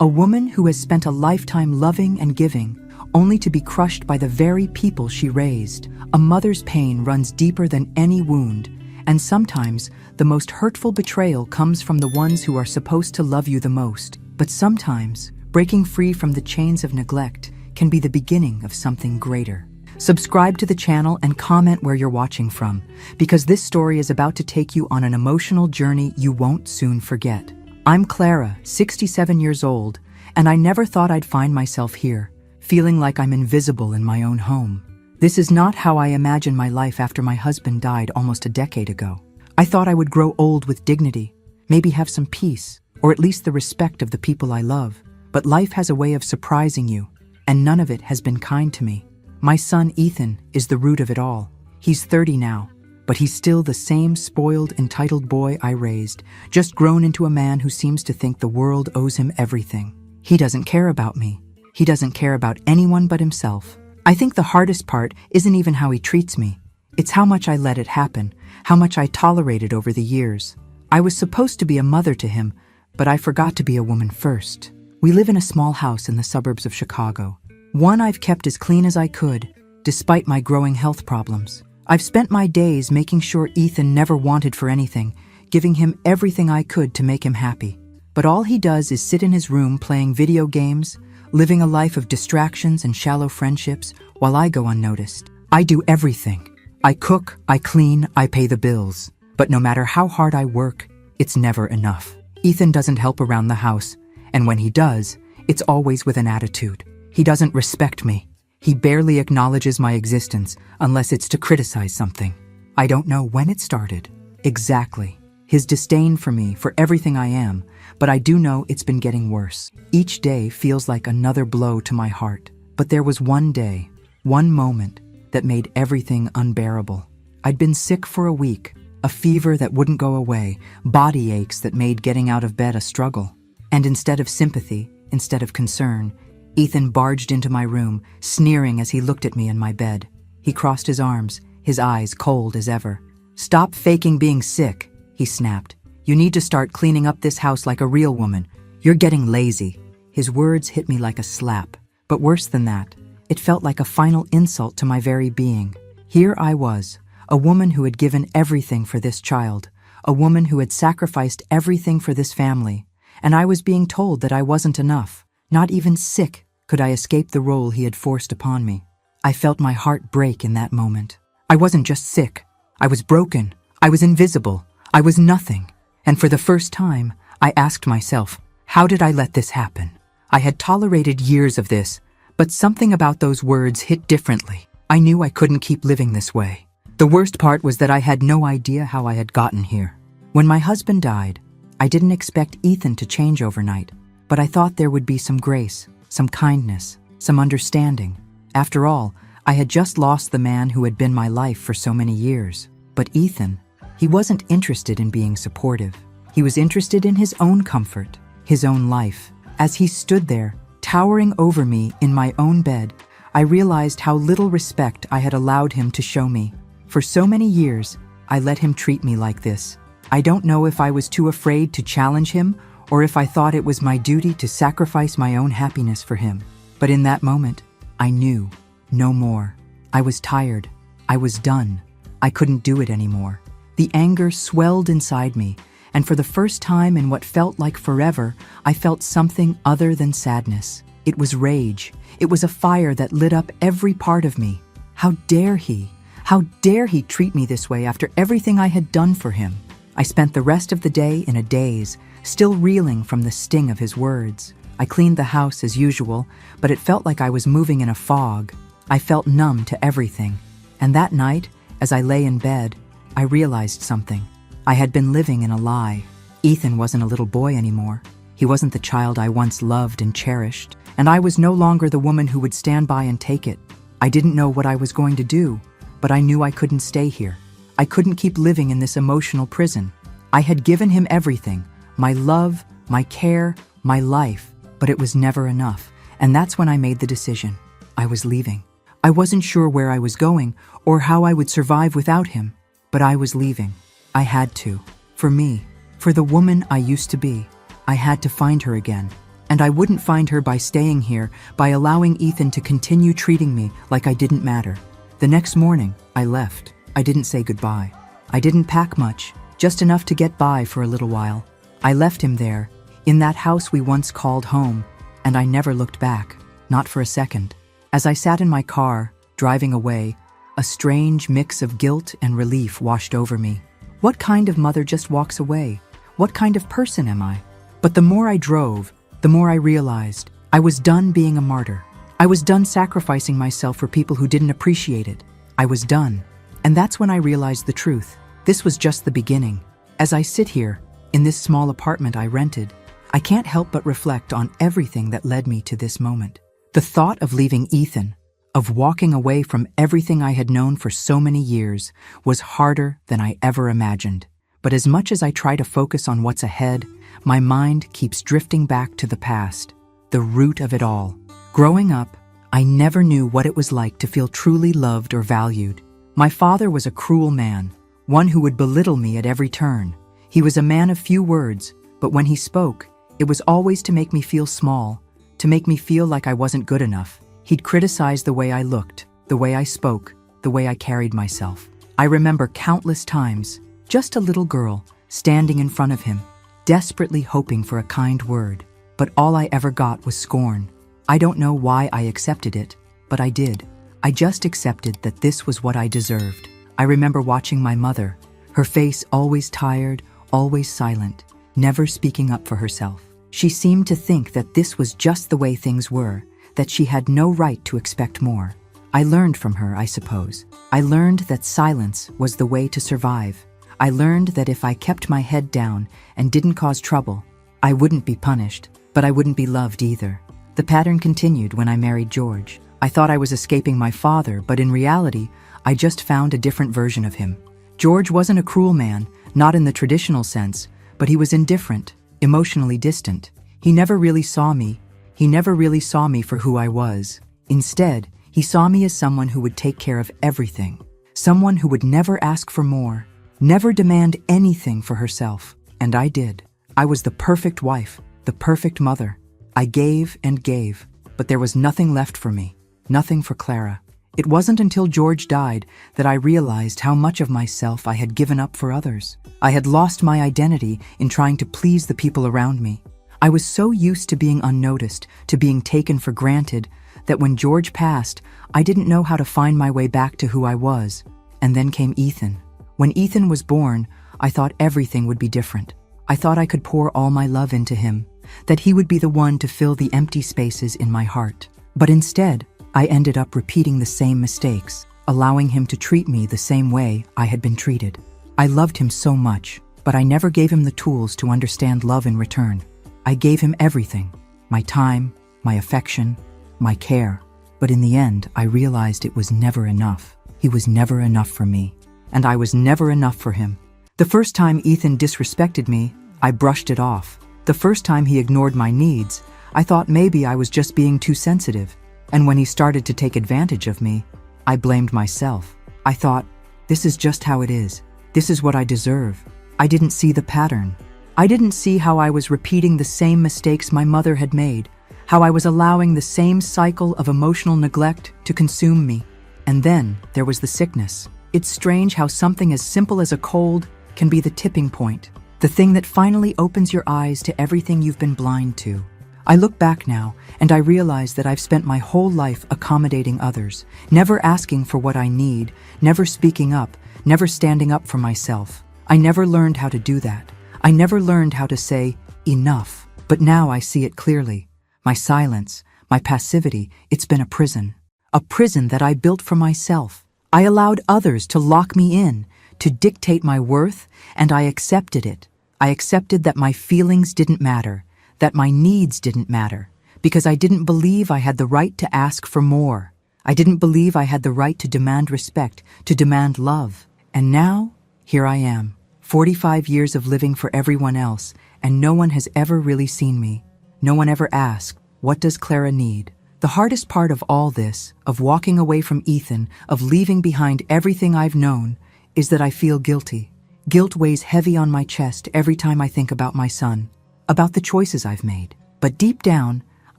A woman who has spent a lifetime loving and giving, only to be crushed by the very people she raised. A mother's pain runs deeper than any wound, and sometimes the most hurtful betrayal comes from the ones who are supposed to love you the most. But sometimes, breaking free from the chains of neglect can be the beginning of something greater. Subscribe to the channel and comment where you're watching from, because this story is about to take you on an emotional journey you won't soon forget. I'm Clara, 67 years old, and I never thought I'd find myself here, feeling like I'm invisible in my own home. This is not how I imagined my life after my husband died almost a decade ago. I thought I would grow old with dignity, maybe have some peace, or at least the respect of the people I love. But life has a way of surprising you, and none of it has been kind to me. My son Ethan is the root of it all. He's 30 now, but he's still the same spoiled, entitled boy I raised, just grown into a man who seems to think the world owes him everything. He doesn't care about me. He doesn't care about anyone but himself. I think the hardest part isn't even how he treats me. It's how much I let it happen, how much I tolerated over the years. I was supposed to be a mother to him, but I forgot to be a woman first. We live in a small house in the suburbs of Chicago. One I've kept as clean as I could, despite my growing health problems. I've spent my days making sure Ethan never wanted for anything, giving him everything I could to make him happy. But all he does is sit in his room playing video games, living a life of distractions and shallow friendships, while I go unnoticed. I do everything. I cook, I clean, I pay the bills. But no matter how hard I work, it's never enough. Ethan doesn't help around the house, and when he does, it's always with an attitude. He doesn't respect me. He barely acknowledges my existence unless it's to criticize something. I don't know when it started. Exactly. His disdain for me, for everything I am, but I do know it's been getting worse. Each day feels like another blow to my heart. But there was one day, one moment, that made everything unbearable. I'd been sick for a week, a fever that wouldn't go away, body aches that made getting out of bed a struggle. And instead of sympathy, instead of concern, Ethan barged into my room, sneering as he looked at me in my bed. He crossed his arms, his eyes cold as ever. "Stop faking being sick," he snapped. "You need to start cleaning up this house like a real woman. You're getting lazy." His words hit me like a slap. But worse than that, it felt like a final insult to my very being. Here I was, a woman who had given everything for this child, a woman who had sacrificed everything for this family, and I was being told that I wasn't enough. Not even sick could I escape the role he had forced upon me. I felt my heart break in that moment. I wasn't just sick. I was broken. I was invisible. I was nothing. And for the first time, I asked myself, how did I let this happen? I had tolerated years of this, but something about those words hit differently. I knew I couldn't keep living this way. The worst part was that I had no idea how I had gotten here. When my husband died, I didn't expect Ethan to change overnight, but I thought there would be some grace, some kindness, some understanding. After all, I had just lost the man who had been my life for so many years. But Ethan, he wasn't interested in being supportive. He was interested in his own comfort, his own life. As he stood there, towering over me in my own bed, I realized how little respect I had allowed him to show me. For so many years, I let him treat me like this. I don't know if I was too afraid to challenge him or if I thought it was my duty to sacrifice my own happiness for him. But in that moment, I knew no more. I was tired. I was done. I couldn't do it anymore. The anger swelled inside me, and for the first time in what felt like forever, I felt something other than sadness. It was rage. It was a fire that lit up every part of me. How dare he? How dare he treat me this way after everything I had done for him? I spent the rest of the day in a daze, still reeling from the sting of his words. I cleaned the house as usual, but it felt like I was moving in a fog. I felt numb to everything. And that night, as I lay in bed, I realized something. I had been living in a lie. Ethan wasn't a little boy anymore. He wasn't the child I once loved and cherished, and I was no longer the woman who would stand by and take it. I didn't know what I was going to do, but I knew I couldn't stay here. I couldn't keep living in this emotional prison. I had given him everything, my love, my care, my life, but it was never enough. And that's when I made the decision. I was leaving. I wasn't sure where I was going or how I would survive without him, but I was leaving. I had to. For me, for the woman I used to be, I had to find her again. And I wouldn't find her by staying here, by allowing Ethan to continue treating me like I didn't matter. The next morning, I left. I didn't say goodbye. I didn't pack much, just enough to get by for a little while. I left him there, in that house we once called home, and I never looked back, not for a second. As I sat in my car, driving away, a strange mix of guilt and relief washed over me. What kind of mother just walks away? What kind of person am I? But the more I drove, the more I realized I was done being a martyr. I was done sacrificing myself for people who didn't appreciate it. I was done. And that's when I realized the truth. This was just the beginning. As I sit here, in this small apartment I rented, I can't help but reflect on everything that led me to this moment. The thought of leaving Ethan, of walking away from everything I had known for so many years, was harder than I ever imagined. But as much as I try to focus on what's ahead, my mind keeps drifting back to the past, the root of it all. Growing up, I never knew what it was like to feel truly loved or valued. My father was a cruel man, one who would belittle me at every turn. He was a man of few words, but when he spoke, it was always to make me feel small, to make me feel like I wasn't good enough. He'd criticize the way I looked, the way I spoke, the way I carried myself. I remember countless times, just a little girl, standing in front of him, desperately hoping for a kind word, but all I ever got was scorn. I don't know why I accepted it, but I did. I just accepted that this was what I deserved. I remember watching my mother, her face always tired, always silent, never speaking up for herself. She seemed to think that this was just the way things were, that she had no right to expect more. I learned from her, I suppose. I learned that silence was the way to survive. I learned that if I kept my head down and didn't cause trouble, I wouldn't be punished, but I wouldn't be loved either. The pattern continued when I married George. I thought I was escaping my father, but in reality, I just found a different version of him. George wasn't a cruel man, not in the traditional sense, but he was indifferent, emotionally distant. He never really saw me. He never really saw me for who I was. Instead, he saw me as someone who would take care of everything, someone who would never ask for more, never demand anything for herself. And I did. I was the perfect wife, the perfect mother. I gave and gave, but there was nothing left for me, nothing for Clara. It wasn't until George died that I realized how much of myself I had given up for others. I had lost my identity in trying to please the people around me. I was so used to being unnoticed, to being taken for granted, that when George passed, I didn't know how to find my way back to who I was. And then came Ethan. When Ethan was born, I thought everything would be different. I thought I could pour all my love into him, that he would be the one to fill the empty spaces in my heart. But instead, I ended up repeating the same mistakes, allowing him to treat me the same way I had been treated. I loved him so much, but I never gave him the tools to understand love in return. I gave him everything, my time, my affection, my care. But in the end, I realized it was never enough. He was never enough for me, and I was never enough for him. The first time Ethan disrespected me, I brushed it off. The first time he ignored my needs, I thought maybe I was just being too sensitive. And when he started to take advantage of me, I blamed myself. I thought, this is just how it is. This is what I deserve. I didn't see the pattern. I didn't see how I was repeating the same mistakes my mother had made, how I was allowing the same cycle of emotional neglect to consume me. And then there was the sickness. It's strange how something as simple as a cold can be the tipping point, the thing that finally opens your eyes to everything you've been blind to. I look back now, and I realize that I've spent my whole life accommodating others, never asking for what I need, never speaking up, never standing up for myself. I never learned how to do that. I never learned how to say, enough. But now I see it clearly. My silence, my passivity, it's been a prison that I built for myself. I allowed others to lock me in, to dictate my worth, and I accepted it. I accepted that my feelings didn't matter, that my needs didn't matter, because I didn't believe I had the right to ask for more. I didn't believe I had the right to demand respect, to demand love. And now, here I am, 45 years of living for everyone else, and no one has ever really seen me. No one ever asked, what does Clara need? The hardest part of all this, of walking away from Ethan, of leaving behind everything I've known, is that I feel guilty. Guilt weighs heavy on my chest every time I think about my son, about the choices I've made. But deep down,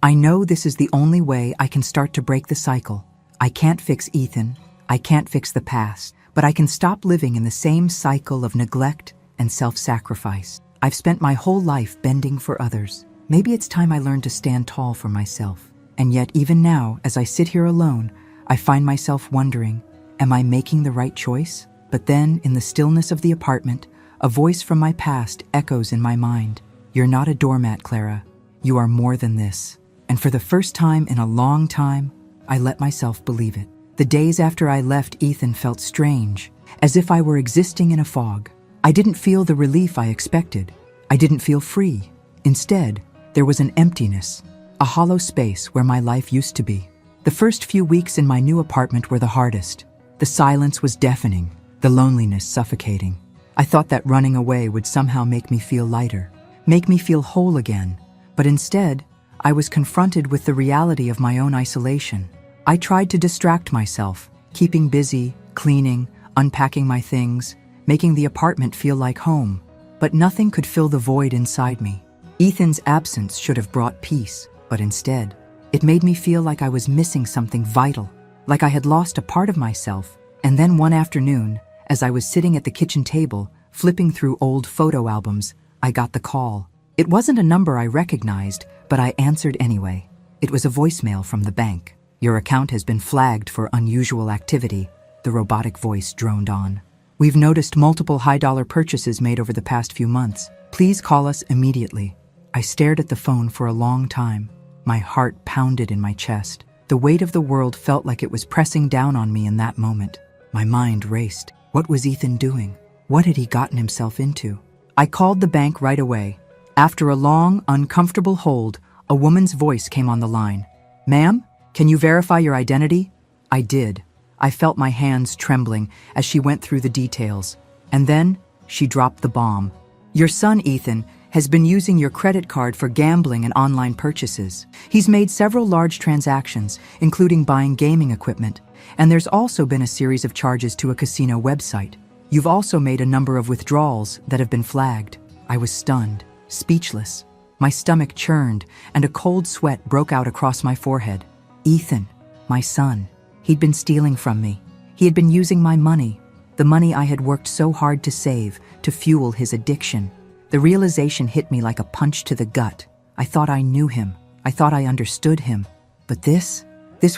I know this is the only way I can start to break the cycle. I can't fix Ethan, I can't fix the past, but I can stop living in the same cycle of neglect and self-sacrifice. I've spent my whole life bending for others. Maybe it's time I learned to stand tall for myself. And yet, even now, as I sit here alone, I find myself wondering, am I making the right choice? But then, in the stillness of the apartment, a voice from my past echoes in my mind. You're not a doormat, Clara. You are more than this. And for the first time in a long time, I let myself believe it. The days after I left Ethan felt strange, as if I were existing in a fog. I didn't feel the relief I expected. I didn't feel free. Instead, there was an emptiness, a hollow space where my life used to be. The first few weeks in my new apartment were the hardest. The silence was deafening, the loneliness suffocating. I thought that running away would somehow make me feel lighter, make me feel whole again. But instead, I was confronted with the reality of my own isolation. I tried to distract myself, keeping busy, cleaning, unpacking my things, making the apartment feel like home. But nothing could fill the void inside me. Ethan's absence should have brought peace, but instead, it made me feel like I was missing something vital, like I had lost a part of myself. And then one afternoon, as I was sitting at the kitchen table, flipping through old photo albums, I got the call. It wasn't a number I recognized, but I answered anyway. It was a voicemail from the bank. Your account has been flagged for unusual activity, the robotic voice droned on. We've noticed multiple high-dollar purchases made over the past few months. Please call us immediately. I stared at the phone for a long time. My heart pounded in my chest. The weight of the world felt like it was pressing down on me in that moment. My mind raced. What was Ethan doing? What had he gotten himself into? I called the bank right away. After a long, uncomfortable hold, a woman's voice came on the line. Ma'am, can you verify your identity? I did. I felt my hands trembling as she went through the details. And then, she dropped the bomb. Your son, Ethan, has been using your credit card for gambling and online purchases. He's made several large transactions, including buying gaming equipment, and there's also been a series of charges to a casino website. You've also made a number of withdrawals that have been flagged. I was stunned, speechless. My stomach churned, and a cold sweat broke out across my forehead. Ethan, my son, he'd been stealing from me. He had been using my money, the money I had worked so hard to save, to fuel his addiction. The realization hit me like a punch to the gut. I thought I knew him. I thought I understood him. But this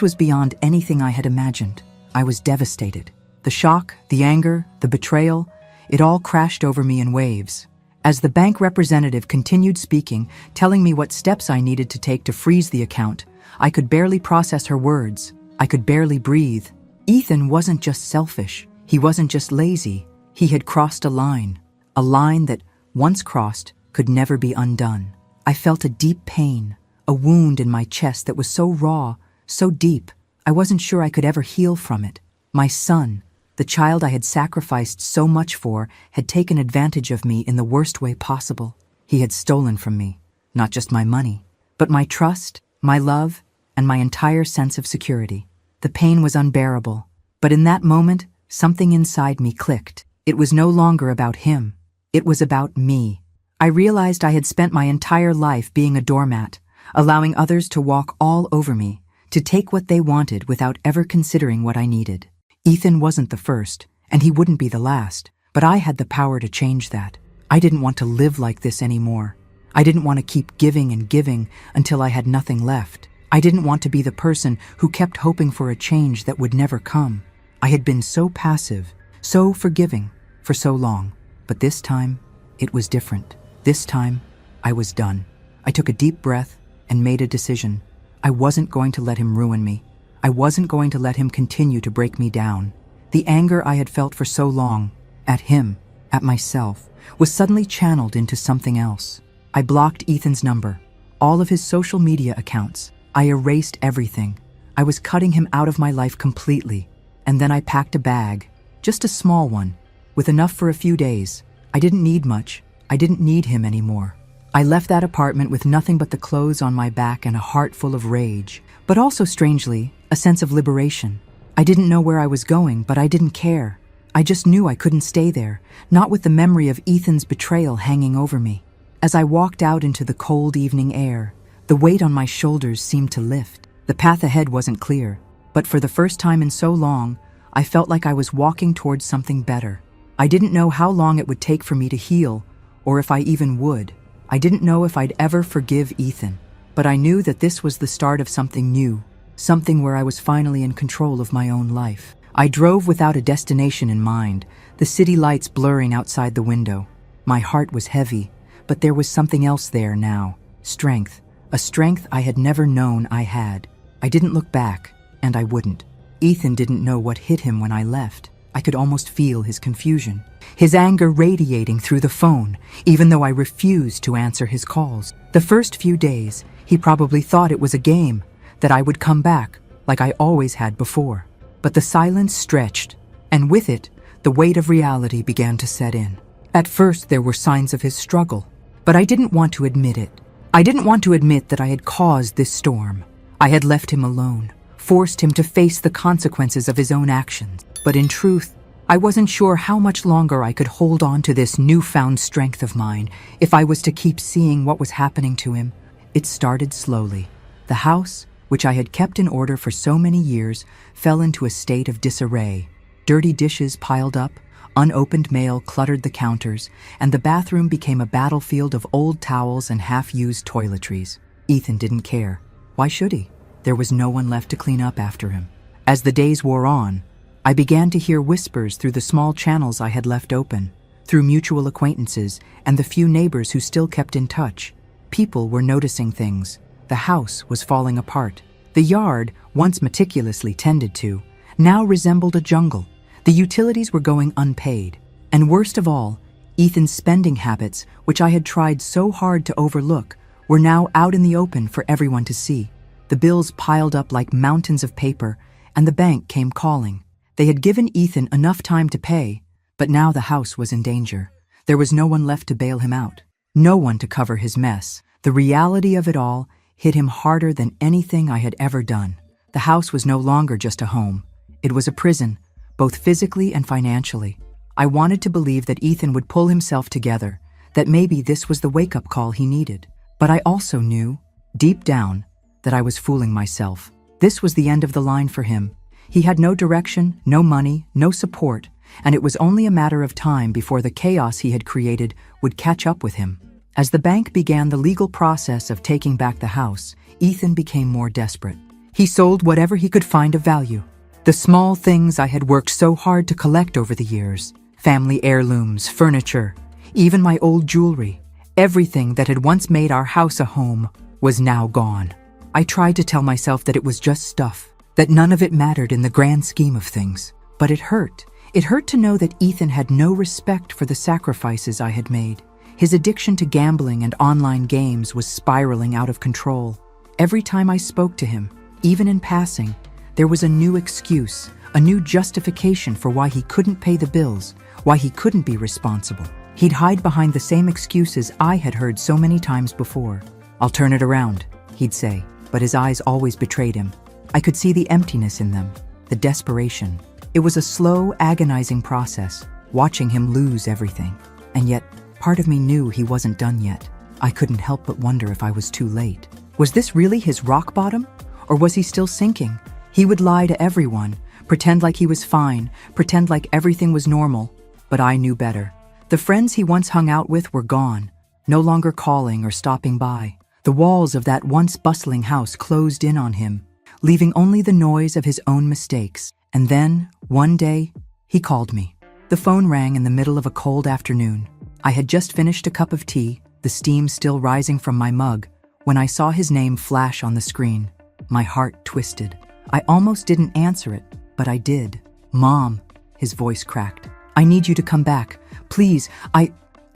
was beyond anything I had imagined. I was devastated. The shock, the anger, the betrayal, it all crashed over me in waves. As the bank representative continued speaking, telling me what steps I needed to take to freeze the account, I could barely process her words. I could barely breathe. Ethan wasn't just selfish. He wasn't just lazy. He had crossed a line that, once crossed, could never be undone. I felt a deep pain, a wound in my chest that was so raw, so deep, I wasn't sure I could ever heal from it. My son, the child I had sacrificed so much for, had taken advantage of me in the worst way possible. He had stolen from me, not just my money, but my trust, my love, and my entire sense of security. The pain was unbearable, but in that moment, something inside me clicked. It was no longer about him. It was about me. I realized I had spent my entire life being a doormat, allowing others to walk all over me, to take what they wanted without ever considering what I needed. Ethan wasn't the first, and he wouldn't be the last, but I had the power to change that. I didn't want to live like this anymore. I didn't want to keep giving and giving until I had nothing left. I didn't want to be the person who kept hoping for a change that would never come. I had been so passive, so forgiving, for so long. But this time, it was different. This time, I was done. I took a deep breath and made a decision. I wasn't going to let him ruin me. I wasn't going to let him continue to break me down. The anger I had felt for so long, at him, at myself, was suddenly channeled into something else. I blocked Ethan's number, all of his social media accounts. I erased everything. I was cutting him out of my life completely. And then I packed a bag, just a small one, with enough for a few days. I didn't need much. I didn't need him anymore. I left that apartment with nothing but the clothes on my back and a heart full of rage, but also, strangely, a sense of liberation. I didn't know where I was going, but I didn't care. I just knew I couldn't stay there, not with the memory of Ethan's betrayal hanging over me. As I walked out into the cold evening air, The weight on my shoulders seemed to lift. The path ahead wasn't clear, but for the first time in so long, I felt like I was walking towards something better. I didn't know how long it would take for me to heal, or if I even would. I didn't know if I'd ever forgive Ethan, but I knew that this was the start of something new, something where I was finally in control of my own life. I drove without a destination in mind, the city lights blurring outside the window. My heart was heavy, but there was something else there now. Strength. A strength I had never known I had. I didn't look back, and I wouldn't. Ethan didn't know what hit him when I left. I could almost feel his confusion, his anger radiating through the phone, even though I refused to answer his calls. The first few days, he probably thought it was a game, that I would come back, like I always had before. But the silence stretched, and with it, the weight of reality began to set in. At first, there were signs of his struggle, but I didn't want to admit it. I didn't want to admit that I had caused this storm. I had left him alone, forced him to face the consequences of his own actions. But in truth, I wasn't sure how much longer I could hold on to this newfound strength of mine if I was to keep seeing what was happening to him. It started slowly. The house, which I had kept in order for so many years, fell into a state of disarray. Dirty dishes piled up, unopened mail cluttered the counters, and the bathroom became a battlefield of old towels and half-used toiletries. Ethan didn't care. Why should he? There was no one left to clean up after him. As the days wore on, I began to hear whispers through the small channels I had left open, through mutual acquaintances and the few neighbors who still kept in touch. People were noticing things. The house was falling apart. The yard, once meticulously tended to, now resembled a jungle. The utilities were going unpaid. And worst of all, Ethan's spending habits, which I had tried so hard to overlook, were now out in the open for everyone to see. The bills piled up like mountains of paper, and the bank came calling. They had given Ethan enough time to pay, but now the house was in danger. There was no one left to bail him out, no one to cover his mess. The reality of it all hit him harder than anything I had ever done. The house was no longer just a home. It was a prison, both physically and financially. I wanted to believe that Ethan would pull himself together, that maybe this was the wake-up call he needed. But I also knew, deep down, that I was fooling myself. This was the end of the line for him. He had no direction, no money, no support, and it was only a matter of time before the chaos he had created would catch up with him. As the bank began the legal process of taking back the house, Ethan became more desperate. He sold whatever he could find of value. The small things I had worked so hard to collect over the years, family heirlooms, furniture, even my old jewelry, everything that had once made our house a home was now gone. I tried to tell myself that it was just stuff, that none of it mattered in the grand scheme of things. But it hurt. It hurt to know that Ethan had no respect for the sacrifices I had made. His addiction to gambling and online games was spiraling out of control. Every time I spoke to him, even in passing, there was a new excuse, a new justification for why he couldn't pay the bills, why he couldn't be responsible. He'd hide behind the same excuses I had heard so many times before. "I'll turn it around," he'd say, but his eyes always betrayed him. I could see the emptiness in them, the desperation. It was a slow, agonizing process, watching him lose everything. And yet, part of me knew he wasn't done yet. I couldn't help but wonder if I was too late. Was this really his rock bottom? Or was he still sinking? He would lie to everyone, pretend like he was fine, pretend like everything was normal. But I knew better. The friends he once hung out with were gone, no longer calling or stopping by. The walls of that once bustling house closed in on him, leaving only the noise of his own mistakes. And then, one day, he called me. The phone rang in the middle of a cold afternoon. I had just finished a cup of tea, the steam still rising from my mug, when I saw his name flash on the screen. My heart twisted. I almost didn't answer it, but I did. "Mom," his voice cracked. "I need you to come back. Please, I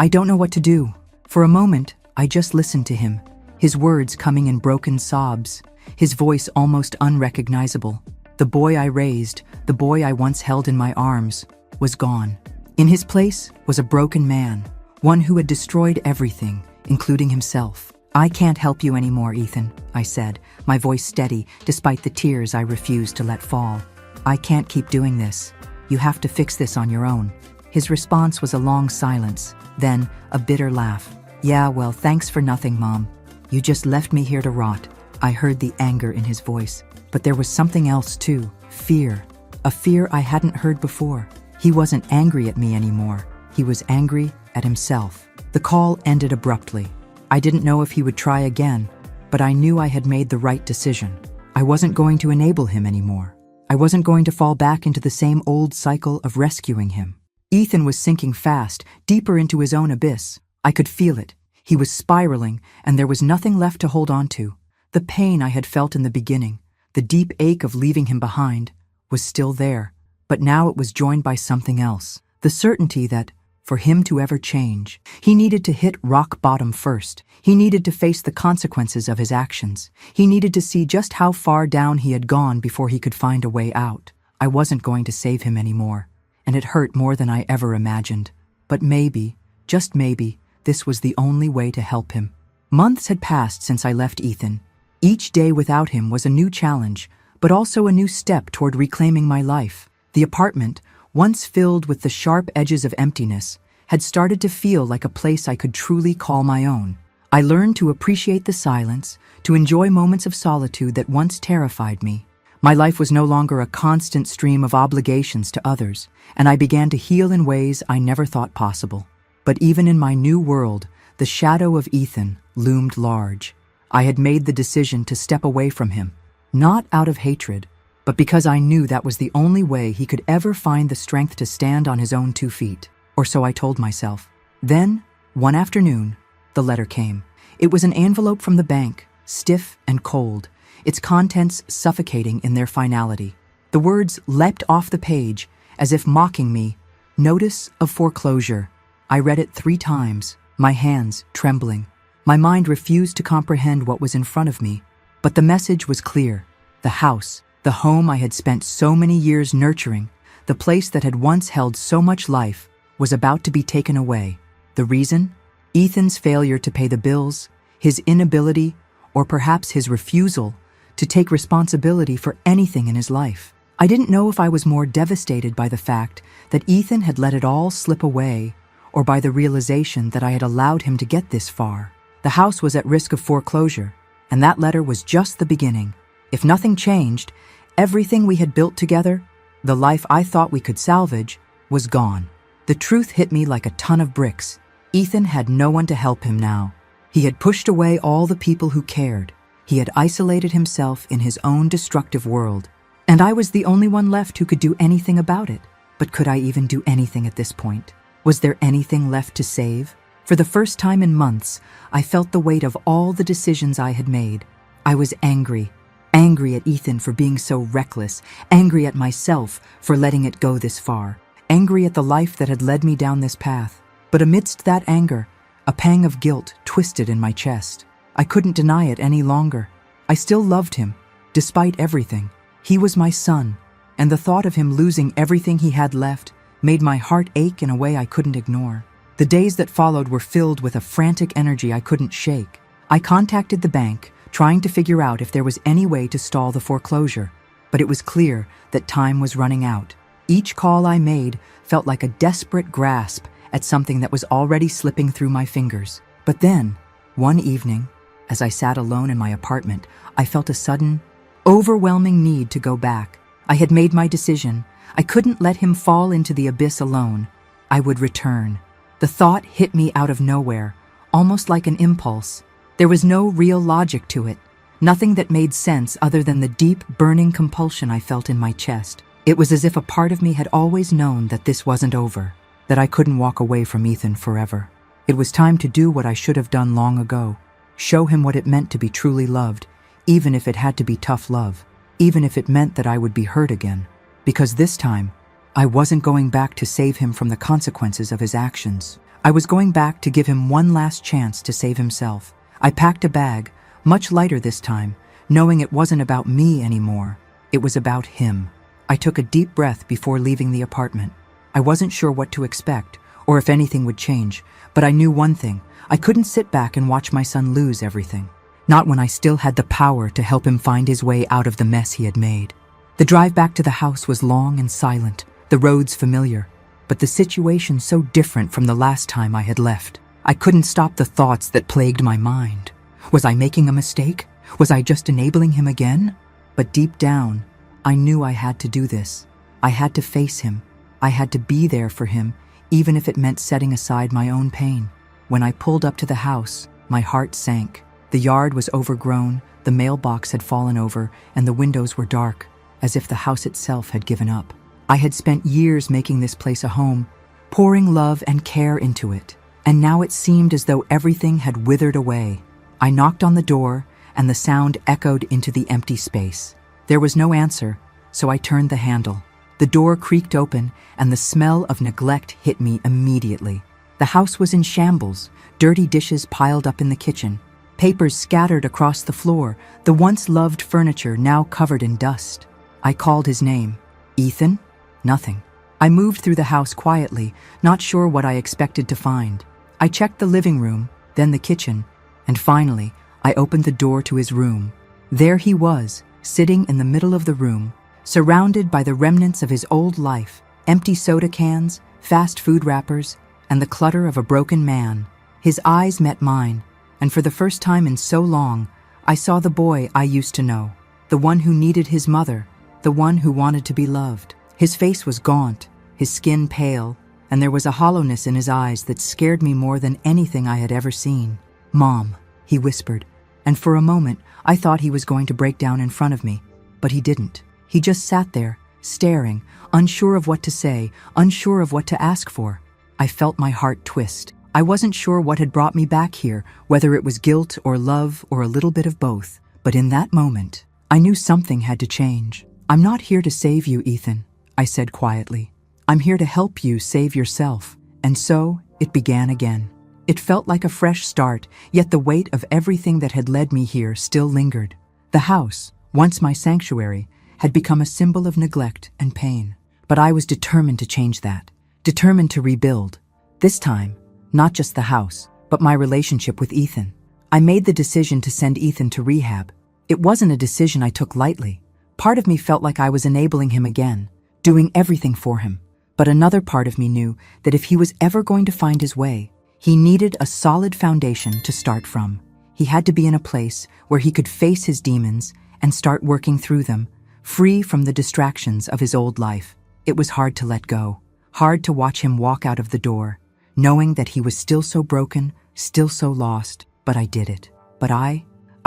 don't know what to do." For a moment, I just listened to him, his words coming in broken sobs, his voice almost unrecognizable. The boy I raised, the boy I once held in my arms, was gone. In his place was a broken man, one who had destroyed everything, including himself. "I can't help you anymore, Ethan," I said, my voice steady despite the tears I refused to let fall. "I can't keep doing this. You have to fix this on your own." His response was a long silence, then a bitter laugh. "Yeah, well, thanks for nothing, Mom. You just left me here to rot." I heard the anger in his voice, but there was something else too. Fear. A fear I hadn't heard before. He wasn't angry at me anymore. He was angry at himself. The call ended abruptly. I didn't know if he would try again, but I knew I had made the right decision. I wasn't going to enable him anymore. I wasn't going to fall back into the same old cycle of rescuing him. Ethan was sinking fast, deeper into his own abyss. I could feel it. He was spiraling, and there was nothing left to hold on to. The pain I had felt in the beginning, the deep ache of leaving him behind, was still there, but now it was joined by something else. The certainty that, for him to ever change, he needed to hit rock bottom first. He needed to face the consequences of his actions. He needed to see just how far down he had gone before he could find a way out. I wasn't going to save him anymore, and it hurt more than I ever imagined. But maybe, just maybe, this was the only way to help him. Months had passed since I left Ethan. Each day without him was a new challenge, but also a new step toward reclaiming my life. The apartment, once filled with the sharp edges of emptiness, had started to feel like a place I could truly call my own. I learned to appreciate the silence, to enjoy moments of solitude that once terrified me. My life was no longer a constant stream of obligations to others, and I began to heal in ways I never thought possible. But even in my new world, the shadow of Ethan loomed large. I had made the decision to step away from him, not out of hatred, but because I knew that was the only way he could ever find the strength to stand on his own 2 feet. Or so I told myself. Then, one afternoon, the letter came. It was an envelope from the bank, stiff and cold, its contents suffocating in their finality. The words leapt off the page, as if mocking me. Notice of foreclosure. I read it 3 times, my hands trembling. My mind refused to comprehend what was in front of me. But the message was clear. The house, the home I had spent so many years nurturing, the place that had once held so much life, was about to be taken away. The reason? Ethan's failure to pay the bills, his inability, or perhaps his refusal, to take responsibility for anything in his life. I didn't know if I was more devastated by the fact that Ethan had let it all slip away, or by the realization that I had allowed him to get this far. The house was at risk of foreclosure, and that letter was just the beginning. If nothing changed, everything we had built together, the life I thought we could salvage, was gone. The truth hit me like a ton of bricks. Ethan had no one to help him now. He had pushed away all the people who cared. He had isolated himself in his own destructive world. And I was the only one left who could do anything about it. But could I even do anything at this point? Was there anything left to save? For the first time in months, I felt the weight of all the decisions I had made. I was angry. Angry at Ethan for being so reckless, angry at myself for letting it go this far, angry at the life that had led me down this path. But amidst that anger, a pang of guilt twisted in my chest. I couldn't deny it any longer. I still loved him, despite everything. He was my son, and the thought of him losing everything he had left made my heart ache in a way I couldn't ignore. The days that followed were filled with a frantic energy I couldn't shake. I contacted the bank, trying to figure out if there was any way to stall the foreclosure, but it was clear that time was running out. Each call I made felt like a desperate grasp at something that was already slipping through my fingers. But then, one evening, as I sat alone in my apartment, I felt a sudden, overwhelming need to go back. I had made my decision. I couldn't let him fall into the abyss alone. I would return. The thought hit me out of nowhere, almost like an impulse. There was no real logic to it, nothing that made sense other than the deep, burning compulsion I felt in my chest. It was as if a part of me had always known that this wasn't over, that I couldn't walk away from Ethan forever. It was time to do what I should have done long ago, show him what it meant to be truly loved, even if it had to be tough love, even if it meant that I would be hurt again. Because this time, I wasn't going back to save him from the consequences of his actions. I was going back to give him one last chance to save himself. I packed a bag, much lighter this time, knowing it wasn't about me anymore. It was about him. I took a deep breath before leaving the apartment. I wasn't sure what to expect, or if anything would change, but I knew one thing. I couldn't sit back and watch my son lose everything. Not when I still had the power to help him find his way out of the mess he had made. The drive back to the house was long and silent, the roads familiar, but the situation so different from the last time I had left. I couldn't stop the thoughts that plagued my mind. Was I making a mistake? Was I just enabling him again? But deep down, I knew I had to do this. I had to face him. I had to be there for him, even if it meant setting aside my own pain. When I pulled up to the house, my heart sank. The yard was overgrown, the mailbox had fallen over, and the windows were dark, as if the house itself had given up. I had spent years making this place a home, pouring love and care into it, and now it seemed as though everything had withered away. I knocked on the door, and the sound echoed into the empty space. There was no answer, so I turned the handle. The door creaked open, and the smell of neglect hit me immediately. The house was in shambles, dirty dishes piled up in the kitchen, papers scattered across the floor, the once loved furniture now covered in dust. I called his name. Ethan? Nothing. I moved through the house quietly, not sure what I expected to find. I checked the living room, then the kitchen, and finally, I opened the door to his room. There he was, sitting in the middle of the room, surrounded by the remnants of his old life, empty soda cans, fast food wrappers, and the clutter of a broken man. His eyes met mine, and for the first time in so long, I saw the boy I used to know, the one who needed his mother, the one who wanted to be loved. His face was gaunt, his skin pale, and there was a hollowness in his eyes that scared me more than anything I had ever seen. "Mom," he whispered, and for a moment I thought he was going to break down in front of me, but he didn't. He just sat there, staring, unsure of what to say, unsure of what to ask for. I felt my heart twist. I wasn't sure what had brought me back here, whether it was guilt or love or a little bit of both. But in that moment, I knew something had to change. "I'm not here to save you, Ethan," I said quietly. "I'm here to help you save yourself." And so, it began again. It felt like a fresh start, yet the weight of everything that had led me here still lingered. The house, once my sanctuary, had become a symbol of neglect and pain. But I was determined to change that, determined to rebuild. This time, not just the house, but my relationship with Ethan. I made the decision to send Ethan to rehab. It wasn't a decision I took lightly. Part of me felt like I was enabling him again, doing everything for him. But another part of me knew that if he was ever going to find his way, he needed a solid foundation to start from. He had to be in a place where he could face his demons and start working through them, free from the distractions of his old life. It was hard to let go, hard to watch him walk out of the door, knowing that he was still so broken, still so lost, but I did it. But I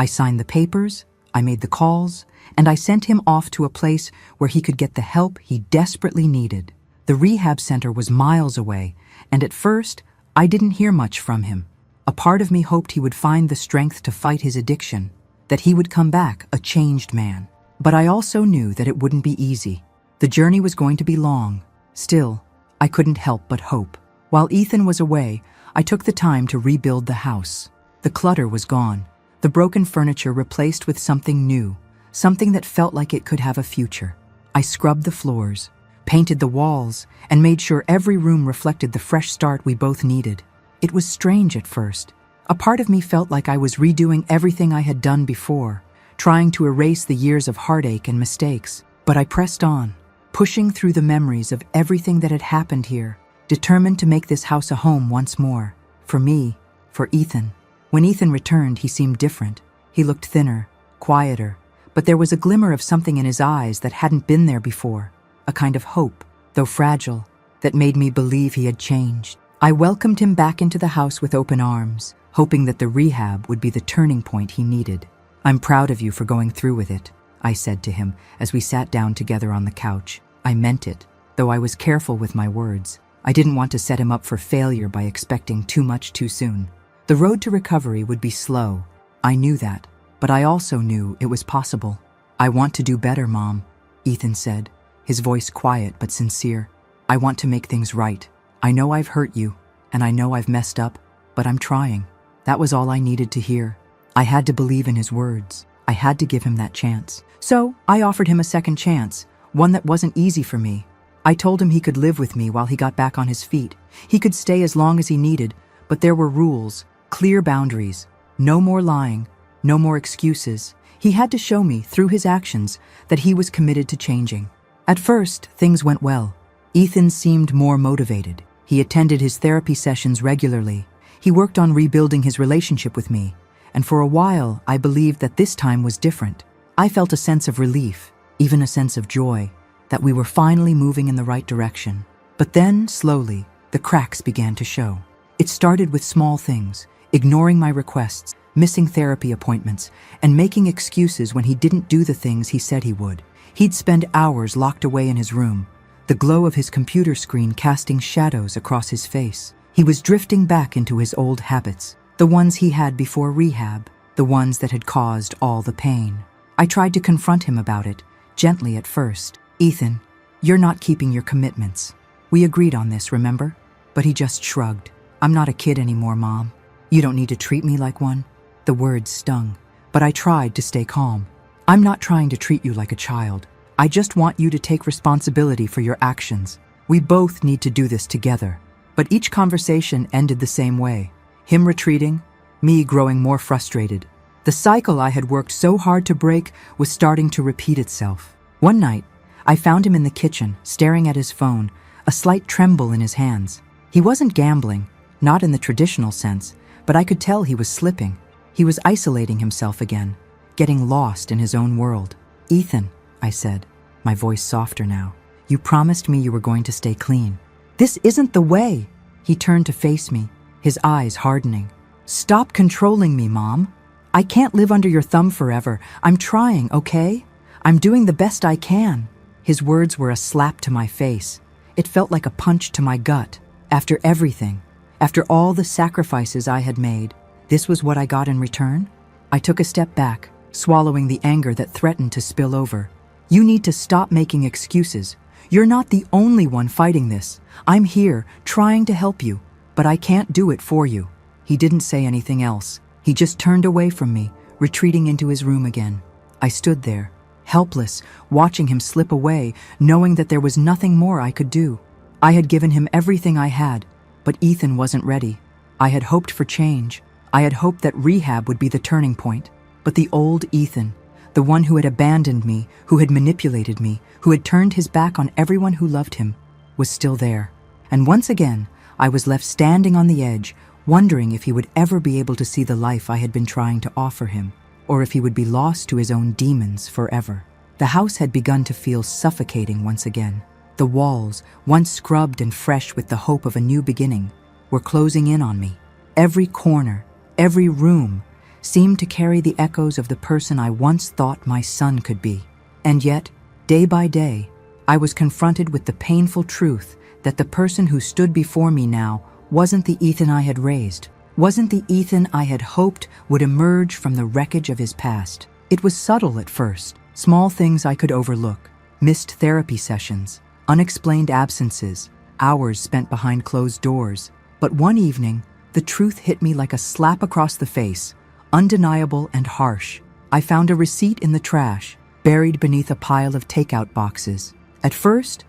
signed the papers, I made the calls, and I sent him off to a place where he could get the help he desperately needed. The rehab center was miles away, and at first, I didn't hear much from him. A part of me hoped he would find the strength to fight his addiction, that he would come back a changed man. But I also knew that it wouldn't be easy. The journey was going to be long. Still, I couldn't help but hope. While Ethan was away, I took the time to rebuild the house. The clutter was gone, the broken furniture replaced with something new, something that felt like it could have a future. I scrubbed the floors, painted the walls, and made sure every room reflected the fresh start we both needed. It was strange at first. A part of me felt like I was redoing everything I had done before, trying to erase the years of heartache and mistakes. But I pressed on, pushing through the memories of everything that had happened here, determined to make this house a home once more. For me, for Ethan. When Ethan returned, he seemed different. He looked thinner, quieter, but there was a glimmer of something in his eyes that hadn't been there before. A kind of hope, though fragile, that made me believe he had changed. I welcomed him back into the house with open arms, hoping that the rehab would be the turning point he needed. "I'm proud of you for going through with it," I said to him as we sat down together on the couch. I meant it, though I was careful with my words. I didn't want to set him up for failure by expecting too much too soon. The road to recovery would be slow. I knew that, but I also knew it was possible. "I want to do better, Mom," Ethan said, his voice quiet but sincere. "I want to make things right. I know I've hurt you, and I know I've messed up, but I'm trying." That was all I needed to hear. I had to believe in his words. I had to give him that chance. So I offered him a second chance, one that wasn't easy for me. I told him he could live with me while he got back on his feet. He could stay as long as he needed, but there were rules, clear boundaries. No more lying, no more excuses. He had to show me, through his actions, that he was committed to changing. At first, things went well. Ethan seemed more motivated. He attended his therapy sessions regularly. He worked on rebuilding his relationship with me, and for a while I believed that this time was different. I felt a sense of relief, even a sense of joy, that we were finally moving in the right direction. But then, slowly, the cracks began to show. It started with small things, ignoring my requests, missing therapy appointments, and making excuses when he didn't do the things he said he would. He'd spend hours locked away in his room, the glow of his computer screen casting shadows across his face. He was drifting back into his old habits, the ones he had before rehab, the ones that had caused all the pain. I tried to confront him about it, gently at first. "Ethan, you're not keeping your commitments. We agreed on this, remember?" But he just shrugged. "I'm not a kid anymore, Mom. You don't need to treat me like one." The words stung, but I tried to stay calm. "I'm not trying to treat you like a child. I just want you to take responsibility for your actions. We both need to do this together." But each conversation ended the same way. Him retreating, me growing more frustrated. The cycle I had worked so hard to break was starting to repeat itself. One night, I found him in the kitchen, staring at his phone, a slight tremble in his hands. He wasn't gambling, not in the traditional sense, but I could tell he was slipping. He was isolating himself again, getting lost in his own world. "Ethan," I said, my voice softer now, "you promised me you were going to stay clean." "This isn't the way." He turned to face me, his eyes hardening. "Stop controlling me, Mom. I can't live under your thumb forever. I'm trying, okay? I'm doing the best I can." His words were a slap to my face. It felt like a punch to my gut. After everything, after all the sacrifices I had made, this was what I got in return? I took a step back, swallowing the anger that threatened to spill over. "You need to stop making excuses. You're not the only one fighting this. I'm here, trying to help you, but I can't do it for you." He didn't say anything else. He just turned away from me, retreating into his room again. I stood there, helpless, watching him slip away, knowing that there was nothing more I could do. I had given him everything I had, but Ethan wasn't ready. I had hoped for change. I had hoped that rehab would be the turning point. But the old Ethan, the one who had abandoned me, who had manipulated me, who had turned his back on everyone who loved him, was still there. And once again, I was left standing on the edge, wondering if he would ever be able to see the life I had been trying to offer him, or if he would be lost to his own demons forever. The house had begun to feel suffocating once again. The walls, once scrubbed and fresh with the hope of a new beginning, were closing in on me. Every corner, every room, seemed to carry the echoes of the person I once thought my son could be. And yet, day by day, I was confronted with the painful truth that the person who stood before me now wasn't the Ethan I had raised, wasn't the Ethan I had hoped would emerge from the wreckage of his past. It was subtle at first, small things I could overlook, missed therapy sessions, unexplained absences, hours spent behind closed doors. But one evening, the truth hit me like a slap across the face, undeniable and harsh. I found a receipt in the trash, buried beneath a pile of takeout boxes. At first,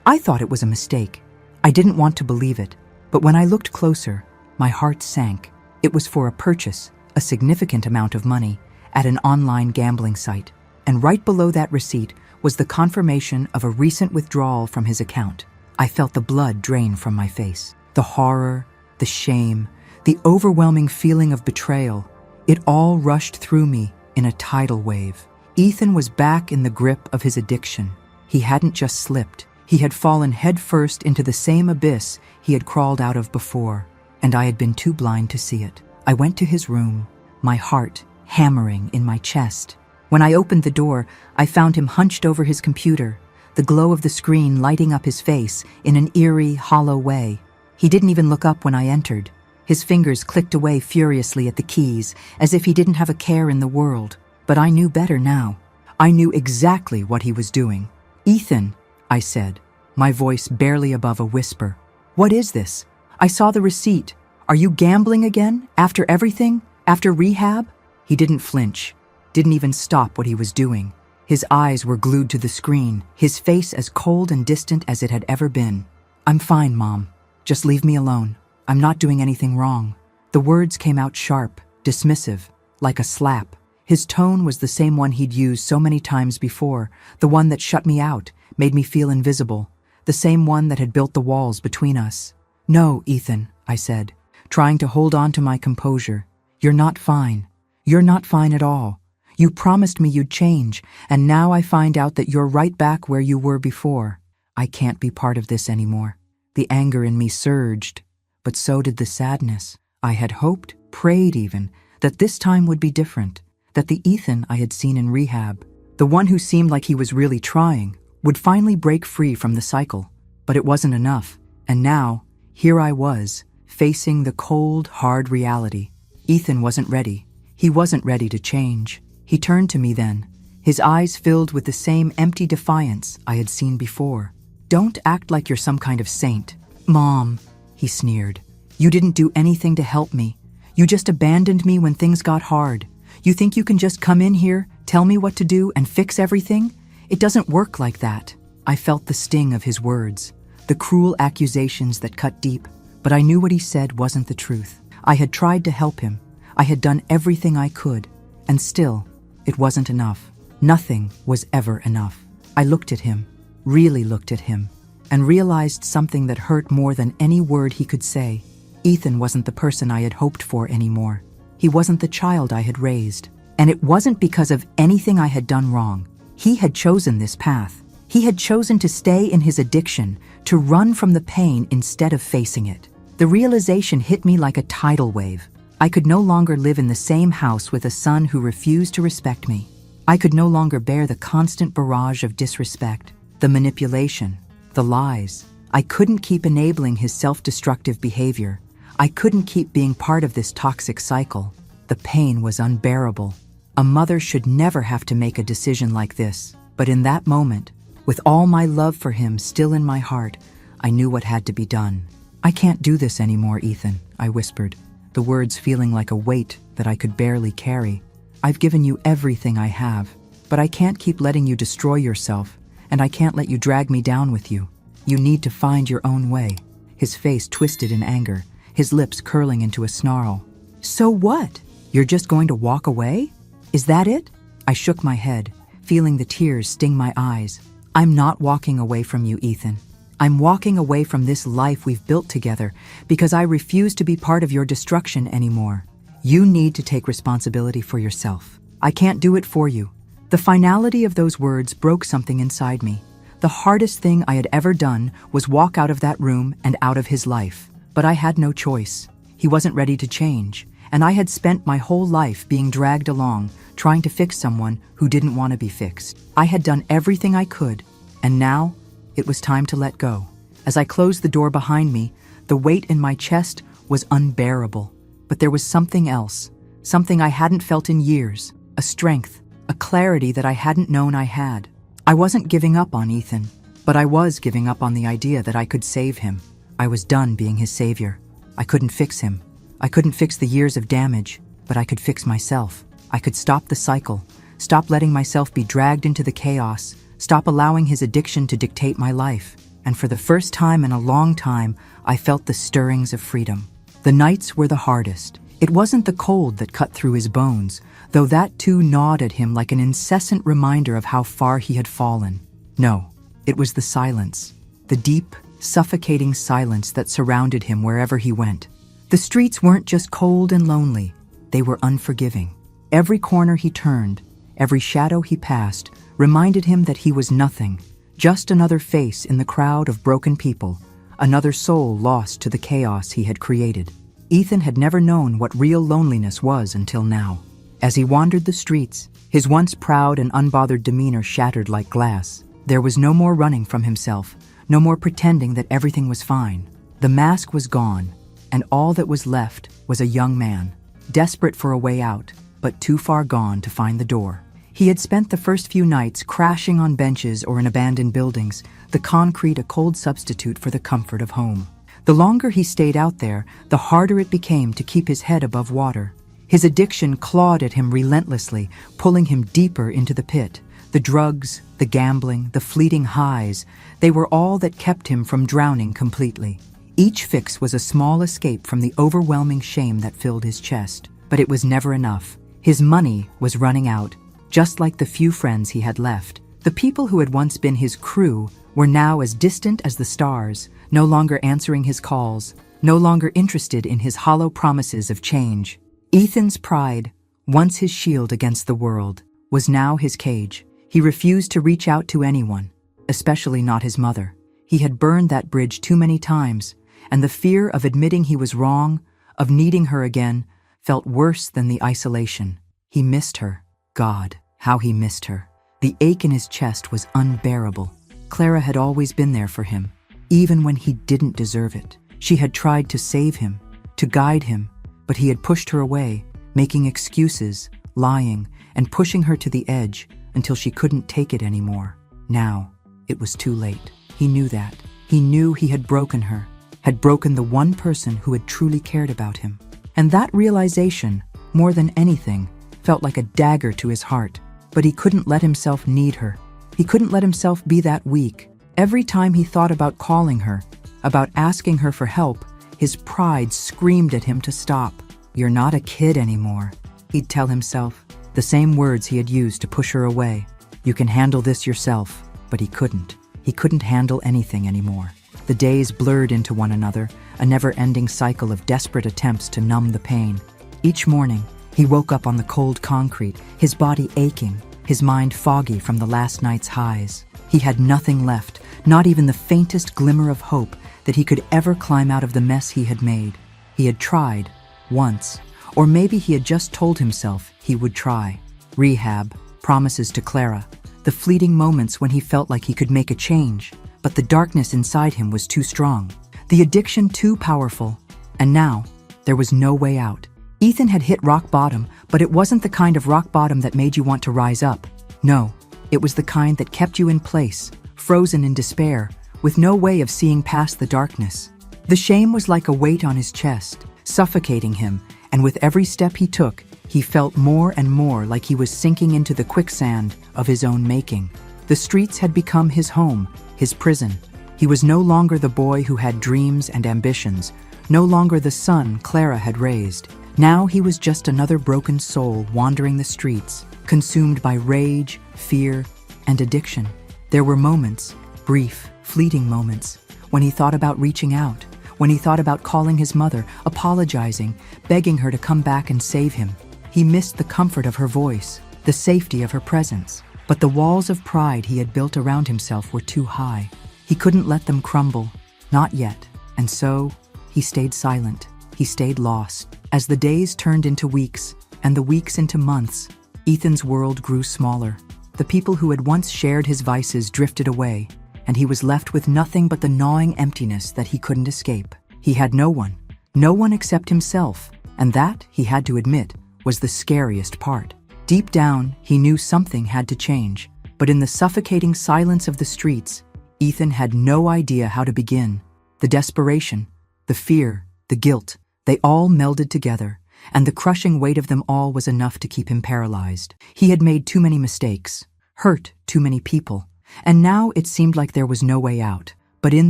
I thought it was a mistake. I didn't want to believe it. But when I looked closer, my heart sank. It was for a purchase, a significant amount of money, at an online gambling site. And right below that receipt was the confirmation of a recent withdrawal from his account. I felt the blood drain from my face. The horror, the shame, the overwhelming feeling of betrayal, it all rushed through me in a tidal wave. Ethan was back in the grip of his addiction. He hadn't just slipped. He had fallen headfirst into the same abyss he had crawled out of before, and I had been too blind to see it. I went to his room, my heart hammering in my chest. When I opened the door, I found him hunched over his computer, the glow of the screen lighting up his face in an eerie, hollow way. He didn't even look up when I entered. His fingers clicked away furiously at the keys, as if he didn't have a care in the world. But I knew better now. I knew exactly what he was doing. "Ethan," I said, my voice barely above a whisper. "What is this? I saw the receipt. Are you gambling again? After everything? After rehab?" He didn't flinch, didn't even stop what he was doing. His eyes were glued to the screen, his face as cold and distant as it had ever been. "I'm fine, Mom. Just leave me alone. I'm not doing anything wrong." The words came out sharp, dismissive, like a slap. His tone was the same one he'd used so many times before, the one that shut me out, made me feel invisible, the same one that had built the walls between us. "No, Ethan," I said, trying to hold on to my composure. "You're not fine. You're not fine at all. You promised me you'd change, and now I find out that you're right back where you were before. I can't be part of this anymore." The anger in me surged, but so did the sadness. I had hoped, prayed even, that this time would be different, that the Ethan I had seen in rehab, the one who seemed like he was really trying, would finally break free from the cycle. But it wasn't enough, and now, here I was, facing the cold, hard reality. Ethan wasn't ready. He wasn't ready to change. He turned to me then, his eyes filled with the same empty defiance I had seen before. "Don't act like you're some kind of saint, Mom," he sneered. "You didn't do anything to help me. You just abandoned me when things got hard. You think you can just come in here, tell me what to do, and fix everything? It doesn't work like that." I felt the sting of his words, the cruel accusations that cut deep, but I knew what he said wasn't the truth. I had tried to help him. I had done everything I could, and still, it wasn't enough. Nothing was ever enough. I looked at him, really looked at him, and realized something that hurt more than any word he could say. Ethan wasn't the person I had hoped for anymore. He wasn't the child I had raised. And it wasn't because of anything I had done wrong. He had chosen this path. He had chosen to stay in his addiction, to run from the pain instead of facing it. The realization hit me like a tidal wave. I could no longer live in the same house with a son who refused to respect me. I could no longer bear the constant barrage of disrespect, the manipulation, the lies. I couldn't keep enabling his self-destructive behavior. I couldn't keep being part of this toxic cycle. The pain was unbearable. A mother should never have to make a decision like this. But in that moment, with all my love for him still in my heart, I knew what had to be done. "I can't do this anymore, Ethan," I whispered, the words feeling like a weight that I could barely carry. "I've given you everything I have, but I can't keep letting you destroy yourself, and I can't let you drag me down with you. You need to find your own way." His face twisted in anger, his lips curling into a snarl. "So what? You're just going to walk away? Is that it?" I shook my head, feeling the tears sting my eyes. "I'm not walking away from you, Ethan. I'm walking away from this life we've built together because I refuse to be part of your destruction anymore. You need to take responsibility for yourself. I can't do it for you." The finality of those words broke something inside me. The hardest thing I had ever done was walk out of that room and out of his life. But I had no choice. He wasn't ready to change, and I had spent my whole life being dragged along, trying to fix someone who didn't want to be fixed. I had done everything I could, and now it was time to let go. As I closed the door behind me, the weight in my chest was unbearable. But there was something else, something I hadn't felt in years, a strength, a clarity that I hadn't known I had. I wasn't giving up on Ethan, but I was giving up on the idea that I could save him. I was done being his savior. I couldn't fix him. I couldn't fix the years of damage, but I could fix myself. I could stop the cycle, stop letting myself be dragged into the chaos, stop allowing his addiction to dictate my life. And for the first time in a long time, I felt the stirrings of freedom. The nights were the hardest. It wasn't the cold that cut through his bones, though that too gnawed at him like an incessant reminder of how far he had fallen. No, it was the silence, the deep, suffocating silence that surrounded him wherever he went. The streets weren't just cold and lonely, they were unforgiving. Every corner he turned, every shadow he passed, reminded him that he was nothing, just another face in the crowd of broken people, another soul lost to the chaos he had created. Ethan had never known what real loneliness was until now. As he wandered the streets, his once proud and unbothered demeanor shattered like glass. There was no more running from himself, no more pretending that everything was fine. The mask was gone, and all that was left was a young man, desperate for a way out, but too far gone to find the door. He had spent the first few nights crashing on benches or in abandoned buildings, the concrete a cold substitute for the comfort of home. The longer he stayed out there, the harder it became to keep his head above water. His addiction clawed at him relentlessly, pulling him deeper into the pit. The drugs, the gambling, the fleeting highs, they were all that kept him from drowning completely. Each fix was a small escape from the overwhelming shame that filled his chest. But it was never enough. His money was running out, just like the few friends he had left. The people who had once been his crew were now as distant as the stars, no longer answering his calls, no longer interested in his hollow promises of change. Ethan's pride, once his shield against the world, was now his cage. He refused to reach out to anyone, especially not his mother. He had burned that bridge too many times, and the fear of admitting he was wrong, of needing her again, felt worse than the isolation. He missed her. God, how he missed her. The ache in his chest was unbearable. Clara had always been there for him, even when he didn't deserve it. She had tried to save him, to guide him, but he had pushed her away, making excuses, lying, and pushing her to the edge until she couldn't take it anymore. Now, it was too late. He knew that. He knew he had broken her, had broken the one person who had truly cared about him. And that realization, more than anything, felt like a dagger to his heart. But he couldn't let himself need her. He couldn't let himself be that weak. Every time he thought about calling her, about asking her for help, his pride screamed at him to stop. "You're not a kid anymore," he'd tell himself, the same words he had used to push her away. "You can handle this yourself." But he couldn't. He couldn't handle anything anymore. The days blurred into one another, a never-ending cycle of desperate attempts to numb the pain. Each morning, he woke up on the cold concrete, his body aching, his mind foggy from the last night's highs. He had nothing left, not even the faintest glimmer of hope that he could ever climb out of the mess he had made. He had tried, once, or maybe he had just told himself he would try. Rehab, promises to Clara, the fleeting moments when he felt like he could make a change, but the darkness inside him was too strong, the addiction too powerful, and now there was no way out. Ethan had hit rock bottom, but it wasn't the kind of rock bottom that made you want to rise up. No, it was the kind that kept you in place, frozen in despair, with no way of seeing past the darkness. The shame was like a weight on his chest, suffocating him, and with every step he took, he felt more and more like he was sinking into the quicksand of his own making. The streets had become his home, his prison. He was no longer the boy who had dreams and ambitions, no longer the son Clara had raised. Now he was just another broken soul wandering the streets, consumed by rage, fear, and addiction. There were moments, brief, fleeting moments, when he thought about reaching out, when he thought about calling his mother, apologizing, begging her to come back and save him. He missed the comfort of her voice, the safety of her presence. But the walls of pride he had built around himself were too high. He couldn't let them crumble, not yet. And so, he stayed silent. He stayed lost. As the days turned into weeks, and the weeks into months, Ethan's world grew smaller. The people who had once shared his vices drifted away, and he was left with nothing but the gnawing emptiness that he couldn't escape. He had no one except himself, and that, he had to admit, was the scariest part. Deep down, he knew something had to change, but in the suffocating silence of the streets, Ethan had no idea how to begin. The desperation, the fear, the guilt, they all melded together, and the crushing weight of them all was enough to keep him paralyzed. He had made too many mistakes, hurt too many people, and now it seemed like there was no way out. But in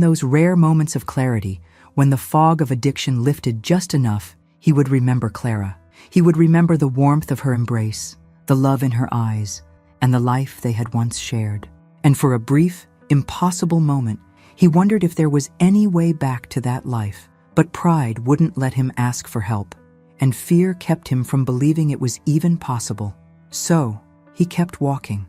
those rare moments of clarity, when the fog of addiction lifted just enough, he would remember Clara. He would remember the warmth of her embrace, the love in her eyes, and the life they had once shared. And for a brief, impossible moment, he wondered if there was any way back to that life. But pride wouldn't let him ask for help, and fear kept him from believing it was even possible. So, he kept walking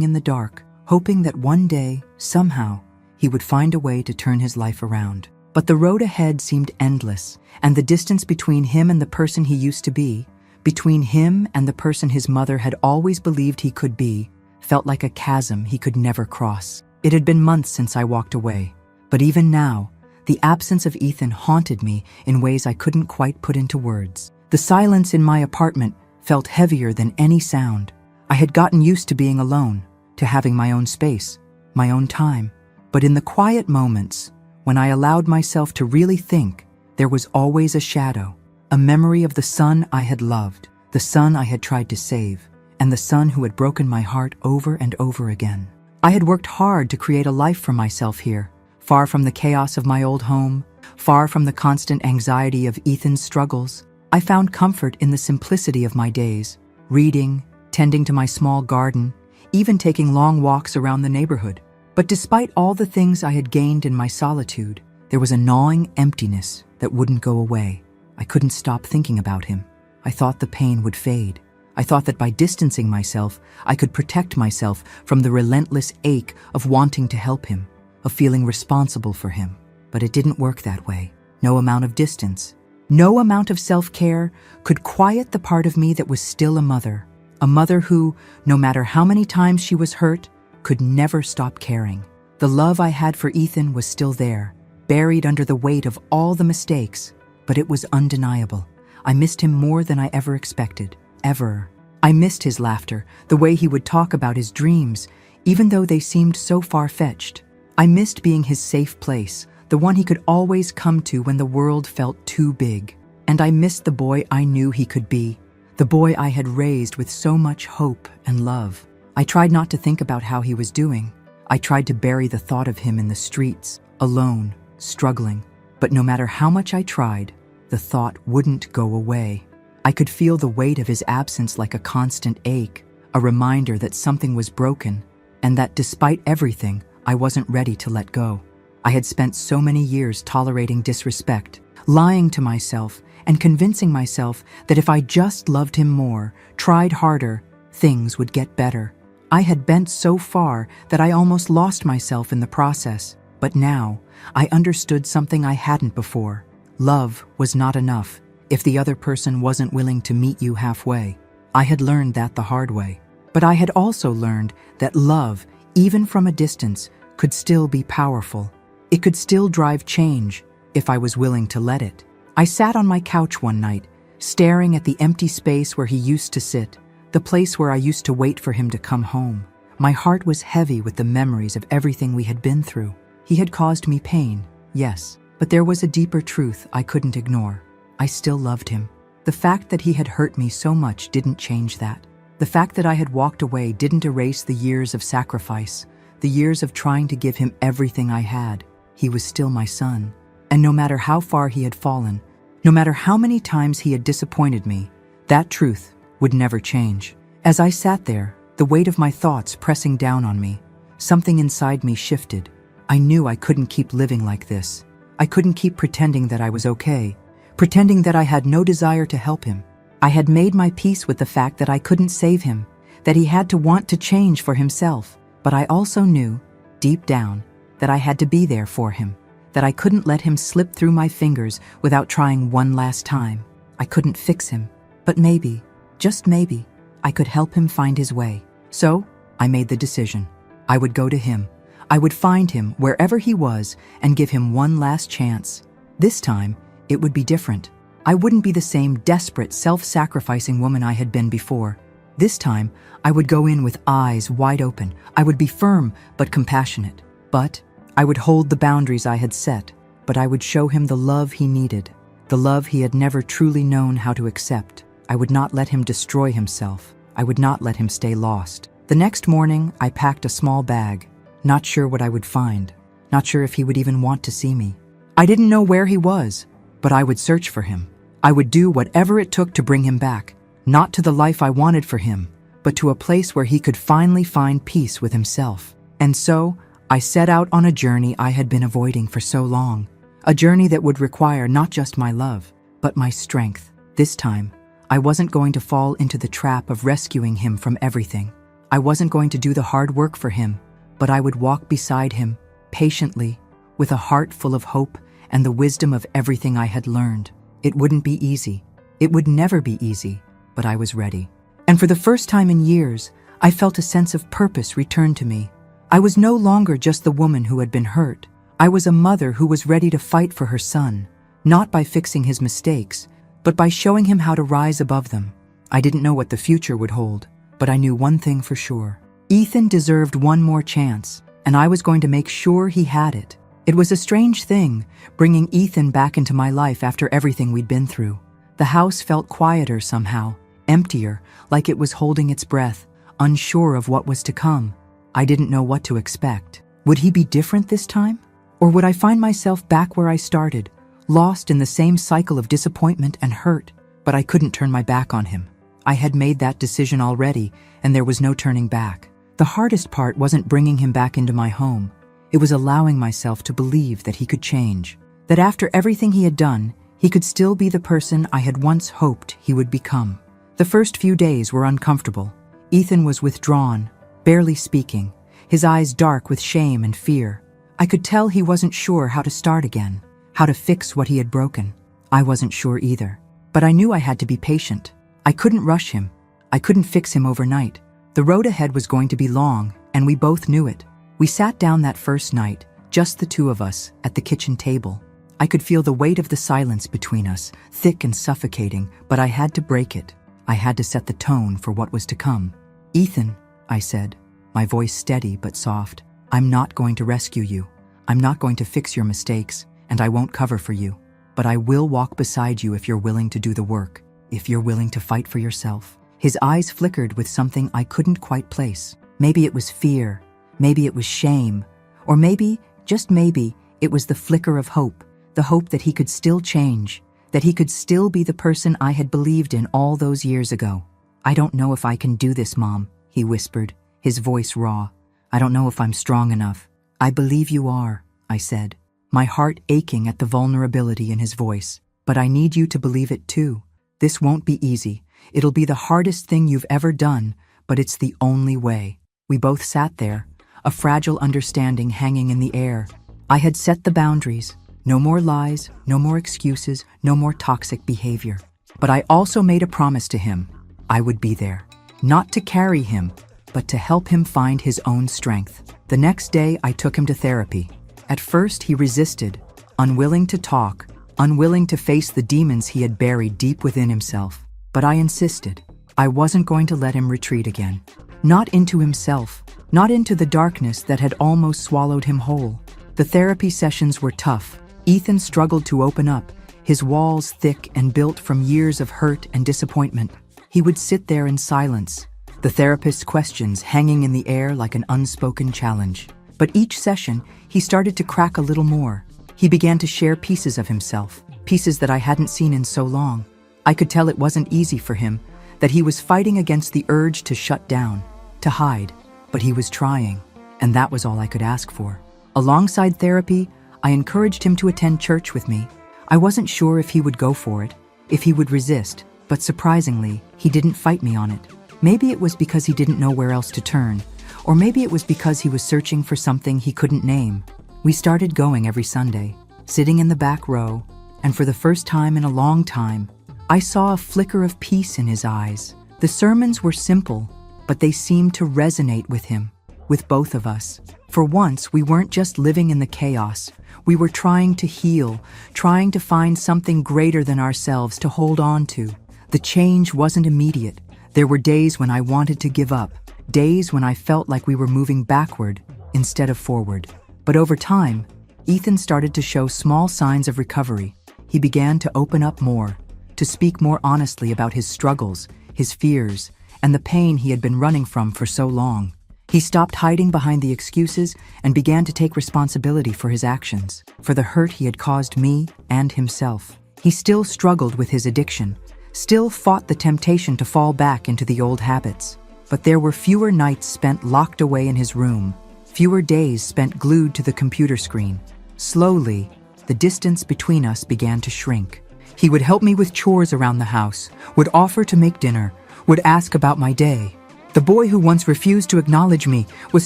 in the dark, hoping that one day, somehow, he would find a way to turn his life around. But the road ahead seemed endless, and the distance between him and the person he used to be, between him and the person his mother had always believed he could be, felt like a chasm he could never cross. It had been months since I walked away, but even now, the absence of Ethan haunted me in ways I couldn't quite put into words. The silence in my apartment felt heavier than any sound. I had gotten used to being alone, to having my own space, my own time. But in the quiet moments, when I allowed myself to really think, there was always a shadow, a memory of the son I had loved, the son I had tried to save, and the son who had broken my heart over and over again. I had worked hard to create a life for myself here, far from the chaos of my old home, far from the constant anxiety of Ethan's struggles. I found comfort in the simplicity of my days, reading, tending to my small garden, even taking long walks around the neighborhood. But despite all the things I had gained in my solitude, there was a gnawing emptiness that wouldn't go away. I couldn't stop thinking about him. I thought the pain would fade. I thought that by distancing myself, I could protect myself from the relentless ache of wanting to help him, of feeling responsible for him. But it didn't work that way. No amount of distance, no amount of self-care could quiet the part of me that was still a mother who, no matter how many times she was hurt, could never stop caring. The love I had for Ethan was still there, buried under the weight of all the mistakes, but it was undeniable. I missed him more than I ever expected, ever. I missed his laughter, the way he would talk about his dreams, even though they seemed so far-fetched. I missed being his safe place, the one he could always come to when the world felt too big. And I missed the boy I knew he could be, the boy I had raised with so much hope and love. I tried not to think about how he was doing. I tried to bury the thought of him in the streets, alone, struggling. But no matter how much I tried, the thought wouldn't go away. I could feel the weight of his absence like a constant ache, a reminder that something was broken, and that despite everything, I wasn't ready to let go. I had spent so many years tolerating disrespect, lying to myself, and convincing myself that if I just loved him more, tried harder, things would get better. I had bent so far that I almost lost myself in the process. But now, I understood something I hadn't before. Love was not enough if the other person wasn't willing to meet you halfway. I had learned that the hard way. But I had also learned that love, even from a distance, could still be powerful. It could still drive change if I was willing to let it. I sat on my couch one night, staring at the empty space where he used to sit, the place where I used to wait for him to come home. My heart was heavy with the memories of everything we had been through. He had caused me pain, yes, but there was a deeper truth I couldn't ignore. I still loved him. The fact that he had hurt me so much didn't change that. The fact that I had walked away didn't erase the years of sacrifice, the years of trying to give him everything I had. He was still my son. And no matter how far he had fallen, no matter how many times he had disappointed me, that truth would never change. As I sat there, the weight of my thoughts pressing down on me, something inside me shifted. I knew I couldn't keep living like this. I couldn't keep pretending that I was okay, pretending that I had no desire to help him. I had made my peace with the fact that I couldn't save him, that he had to want to change for himself. But I also knew, deep down, that I had to be there for him, that I couldn't let him slip through my fingers without trying one last time. I couldn't fix him, but maybe, just maybe, I could help him find his way. So, I made the decision. I would go to him. I would find him wherever he was and give him one last chance. This time, it would be different. I wouldn't be the same desperate, self-sacrificing woman I had been before. This time, I would go in with eyes wide open. I would be firm but compassionate. But I would hold the boundaries I had set, but I would show him the love he needed, the love he had never truly known how to accept. I would not let him destroy himself. I would not let him stay lost. The next morning, I packed a small bag, not sure what I would find, not sure if he would even want to see me. I didn't know where he was, but I would search for him. I would do whatever it took to bring him back, not to the life I wanted for him, but to a place where he could finally find peace with himself. And so, I set out on a journey I had been avoiding for so long, a journey that would require not just my love, but my strength. This time, I wasn't going to fall into the trap of rescuing him from everything. I wasn't going to do the hard work for him, but I would walk beside him, patiently, with a heart full of hope and the wisdom of everything I had learned. It wouldn't be easy. It would never be easy, but I was ready. And for the first time in years, I felt a sense of purpose return to me. I was no longer just the woman who had been hurt. I was a mother who was ready to fight for her son, not by fixing his mistakes, but by showing him how to rise above them. I didn't know what the future would hold, but I knew one thing for sure. Ethan deserved one more chance, and I was going to make sure he had it. It was a strange thing, bringing Ethan back into my life after everything we'd been through. The house felt quieter somehow, emptier, like it was holding its breath, unsure of what was to come. I didn't know what to expect. Would he be different this time? Or would I find myself back where I started, lost in the same cycle of disappointment and hurt? But I couldn't turn my back on him. I had made that decision already, and there was no turning back. The hardest part wasn't bringing him back into my home. It was allowing myself to believe that he could change, that after everything he had done, He could still be the person I had once hoped he would become. The first few days were uncomfortable. Ethan was withdrawn, barely speaking, his eyes dark with shame and fear. I could tell he wasn't sure how to start again, how to fix what he had broken. I wasn't sure either. But I knew I had to be patient. I couldn't rush him. I couldn't fix him overnight. The road ahead was going to be long, and we both knew it. We sat down that first night, just the two of us, at the kitchen table. I could feel the weight of the silence between us, thick and suffocating, but I had to break it. I had to set the tone for what was to come. "Ethan," I said, my voice steady but soft, "I'm not going to rescue you. I'm not going to fix your mistakes, and I won't cover for you. But I will walk beside you if you're willing to do the work, if you're willing to fight for yourself." His eyes flickered with something I couldn't quite place. Maybe it was fear, maybe it was shame, or maybe, just maybe, it was the flicker of hope, the hope that he could still change, that he could still be the person I had believed in all those years ago. "I don't know if I can do this, Mom," he whispered, his voice raw. "I don't know if I'm strong enough." "I believe you are," I said, my heart aching at the vulnerability in his voice. "But I need you to believe it too. This won't be easy. It'll be the hardest thing you've ever done, but it's the only way." We both sat there, a fragile understanding hanging in the air. I had set the boundaries. No more lies, no more excuses, no more toxic behavior. But I also made a promise to him. I would be there. Not to carry him, but to help him find his own strength. The next day, I took him to therapy. At first, he resisted, unwilling to talk, unwilling to face the demons he had buried deep within himself. But I insisted. I wasn't going to let him retreat again. Not into himself, not into the darkness that had almost swallowed him whole. The therapy sessions were tough. Ethan struggled to open up, his walls thick and built from years of hurt and disappointment. He would sit there in silence, the therapist's questions hanging in the air like an unspoken challenge. But each session, he started to crack a little more. He began to share pieces of himself, pieces that I hadn't seen in so long. I could tell it wasn't easy for him, that he was fighting against the urge to shut down, to hide, but he was trying, and that was all I could ask for. Alongside therapy, I encouraged him to attend church with me. I wasn't sure if he would go for it, if he would resist, but surprisingly, he didn't fight me on it. Maybe it was because he didn't know where else to turn, or maybe it was because he was searching for something he couldn't name. We started going every Sunday, sitting in the back row, and for the first time in a long time, I saw a flicker of peace in his eyes. The sermons were simple, but they seemed to resonate with him, with both of us. For once, we weren't just living in the chaos. We were trying to heal, trying to find something greater than ourselves to hold on to. The change wasn't immediate. There were days when I wanted to give up, days when I felt like we were moving backward instead of forward. But over time, Ethan started to show small signs of recovery. He began to open up more, to speak more honestly about his struggles, his fears, and the pain he had been running from for so long. He stopped hiding behind the excuses and began to take responsibility for his actions, for the hurt he had caused me and himself. He still struggled with his addiction, still fought the temptation to fall back into the old habits. But there were fewer nights spent locked away in his room, fewer days spent glued to the computer screen. Slowly, the distance between us began to shrink. He would help me with chores around the house, would offer to make dinner, would ask about my day. The boy who once refused to acknowledge me was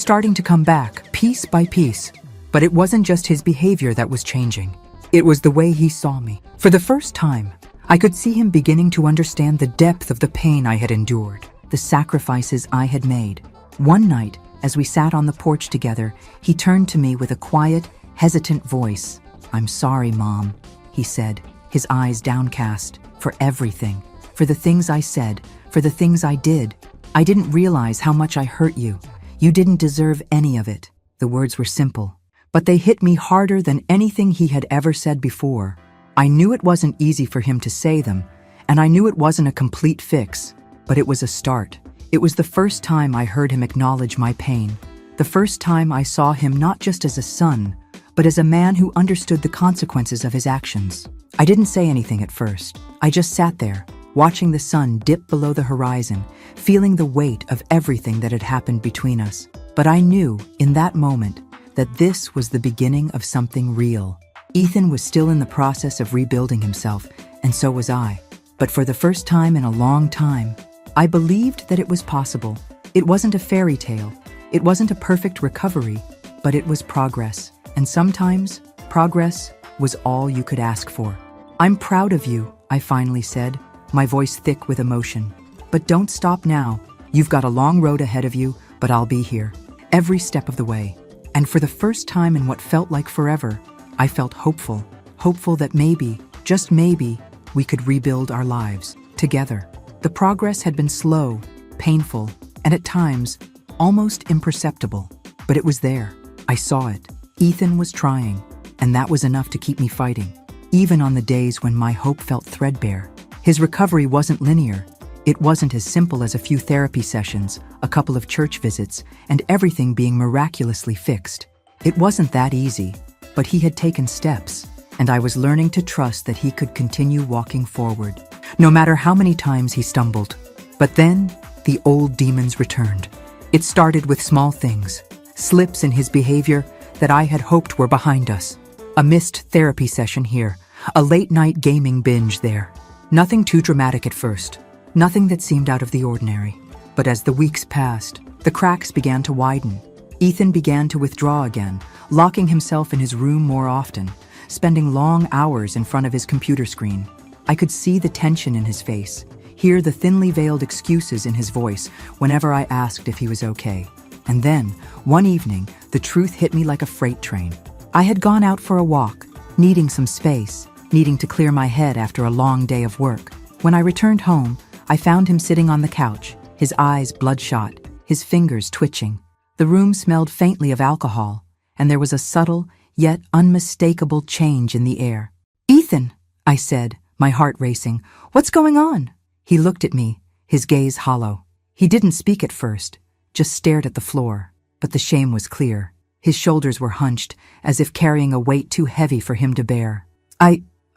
starting to come back, piece by piece. But it wasn't just his behavior that was changing. It was the way he saw me. For the first time, I could see him beginning to understand the depth of the pain I had endured, the sacrifices I had made. One night, as we sat on the porch together, he turned to me with a quiet, hesitant voice. "I'm sorry, Mom," he said, his eyes downcast, "for everything, for the things I said, for the things I did. I didn't realize how much I hurt you. You didn't deserve any of it." The words were simple, but they hit me harder than anything he had ever said before. I knew it wasn't easy for him to say them, and I knew it wasn't a complete fix, but it was a start. It was the first time I heard him acknowledge my pain, the first time I saw him not just as a son, but as a man who understood the consequences of his actions. I didn't say anything at first. I just sat there, watching the sun dip below the horizon, feeling the weight of everything that had happened between us. But I knew, in that moment, that this was the beginning of something real. Ethan was still in the process of rebuilding himself, and so was I. But for the first time in a long time, I believed that it was possible. It wasn't a fairy tale. It wasn't a perfect recovery, but it was progress. And sometimes, progress was all you could ask for. "I'm proud of you," I finally said, my voice thick with emotion. "But don't stop now. You've got a long road ahead of you, but I'll be here, every step of the way." And for the first time in what felt like forever, I felt hopeful. Hopeful that maybe, just maybe, we could rebuild our lives together. The progress had been slow, painful, and at times, almost imperceptible. But it was there. I saw it. Ethan was trying, and that was enough to keep me fighting, even on the days when my hope felt threadbare. His recovery wasn't linear. It wasn't as simple as a few therapy sessions, a couple of church visits, and everything being miraculously fixed. It wasn't that easy, but he had taken steps, and I was learning to trust that he could continue walking forward, no matter how many times he stumbled. But then, the old demons returned. It started with small things, slips in his behavior that I had hoped were behind us. A missed therapy session here, a late-night gaming binge there. Nothing too dramatic at first, nothing that seemed out of the ordinary. But as the weeks passed, the cracks began to widen. Ethan began to withdraw again, locking himself in his room more often, spending long hours in front of his computer screen. I could see the tension in his face, hear the thinly veiled excuses in his voice whenever I asked if he was okay. And then, one evening, the truth hit me like a freight train. I had gone out for a walk, needing some space, needing to clear my head after a long day of work. When I returned home, I found him sitting on the couch, his eyes bloodshot, his fingers twitching. The room smelled faintly of alcohol, and there was a subtle, yet unmistakable change in the air. "Ethan," I said, my heart racing, "what's going on?" He looked at me, his gaze hollow. He didn't speak at first, just stared at the floor. But the shame was clear. His shoulders were hunched, as if carrying a weight too heavy for him to bear.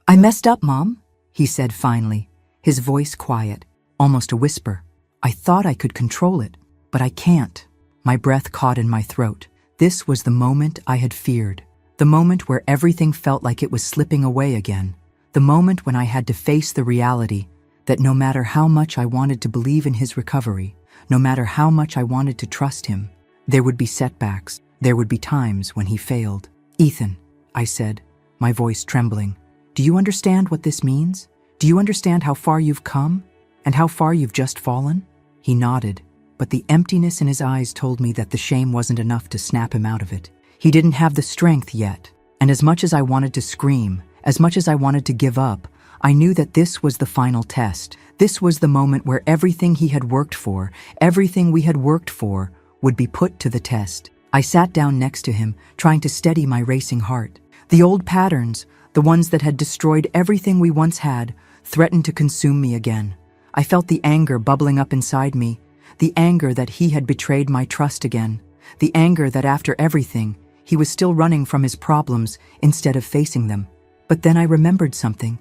I messed up, Mom," he said finally, his voice quiet, almost a whisper. I thought I could control it, but I can't. My breath caught in my throat. This was the moment I had feared. The moment where everything felt like it was slipping away again. The moment when I had to face the reality that no matter how much I wanted to believe in his recovery, no matter how much I wanted to trust him, there would be setbacks. There would be times when he failed. "Ethan," I said, my voice trembling, "do you understand what this means? Do you understand how far you've come and how far you've just fallen?" He nodded, but the emptiness in his eyes told me that the shame wasn't enough to snap him out of it. He didn't have the strength yet, and as much as I wanted to scream, as much as I wanted to give up, I knew that this was the final test. This was the moment where everything he had worked for, everything we had worked for, would be put to the test. I sat down next to him, trying to steady my racing heart. The old patterns, the ones that had destroyed everything we once had, threatened to consume me again. I felt the anger bubbling up inside me, the anger that he had betrayed my trust again, the anger that after everything, he was still running from his problems instead of facing them. But then I remembered something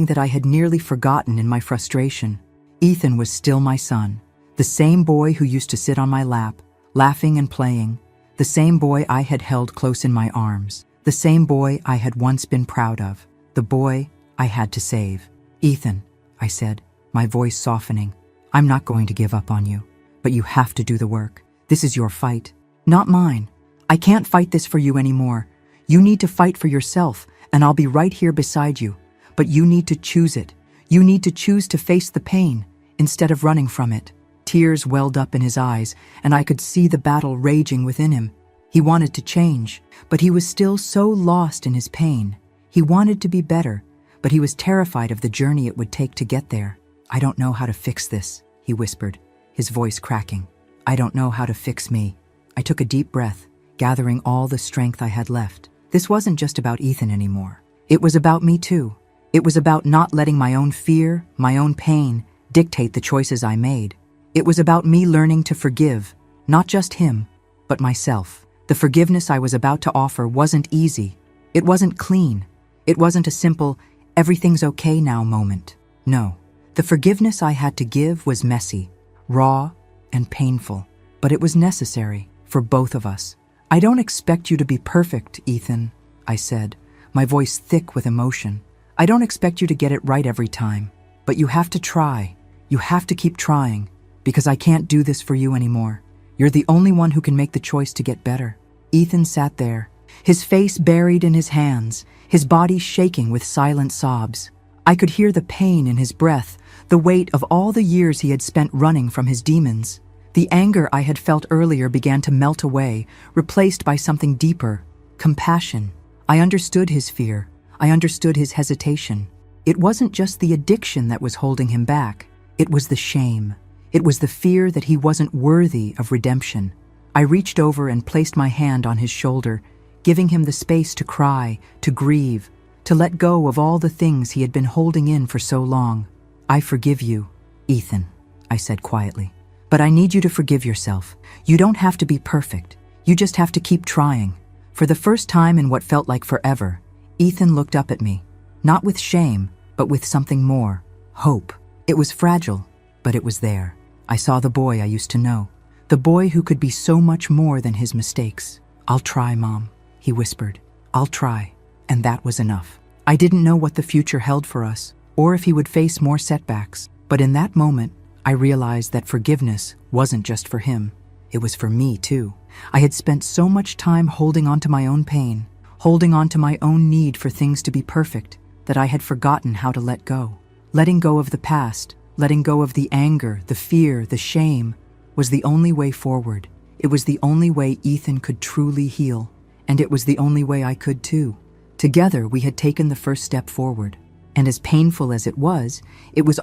that I had nearly forgotten in my frustration. Ethan was still my son, the same boy who used to sit on my lap, laughing and playing, the same boy I had held close in my arms, the same boy I had once been proud of, the boy I had to save. "Ethan," I said, my voice softening, "I'm not going to give up on you, but you have to do the work. This is your fight, not mine. I can't fight this for you anymore. You need to fight for yourself, and I'll be right here beside you. But you need to choose it. You need to choose to face the pain instead of running from it." Tears welled up in his eyes, and I could see the battle raging within him. He wanted to change, but he was still so lost in his pain. He wanted to be better, but he was terrified of the journey it would take to get there. "I don't know how to fix this," he whispered, his voice cracking. "I don't know how to fix me." I took a deep breath, gathering all the strength I had left. This wasn't just about Ethan anymore. It was about me too. It was about not letting my own fear, my own pain, dictate the choices I made. It was about me learning to forgive, not just him, but myself. The forgiveness I was about to offer wasn't easy. It wasn't clean. It wasn't a simple, "everything's okay now" moment. No, the forgiveness I had to give was messy, raw, and painful, but it was necessary for both of us. "I don't expect you to be perfect, Ethan," I said, my voice thick with emotion. "I don't expect you to get it right every time, but you have to try. You have to keep trying, because I can't do this for you anymore. You're the only one who can make the choice to get better." Ethan sat there, his face buried in his hands, his body shaking with silent sobs. I could hear the pain in his breath, the weight of all the years he had spent running from his demons. The anger I had felt earlier began to melt away, replaced by something deeper, compassion. I understood his fear. I understood his hesitation. It wasn't just the addiction that was holding him back. It was the shame. It was the fear that he wasn't worthy of redemption. I reached over and placed my hand on his shoulder, giving him the space to cry, to grieve, to let go of all the things he had been holding in for so long. "I forgive you, Ethan," I said quietly. "But I need you to forgive yourself. You don't have to be perfect. You just have to keep trying." For the first time in what felt like forever, Ethan looked up at me, not with shame, but with something more, hope. It was fragile, but it was there. I saw the boy I used to know, the boy who could be so much more than his mistakes. "I'll try, Mom," he whispered. "I'll try." And that was enough. I didn't know what the future held for us, or if he would face more setbacks, but in that moment, I realized that forgiveness wasn't just for him. It was for me, too. I had spent so much time holding on to my own pain, holding on to my own need for things to be perfect, that I had forgotten how to let go. Letting go of the past, letting go of the anger, the fear, the shame, was the only way forward. It was the only way Ethan could truly heal, and it was the only way I could too. Together, we had taken the first step forward. And as painful as it was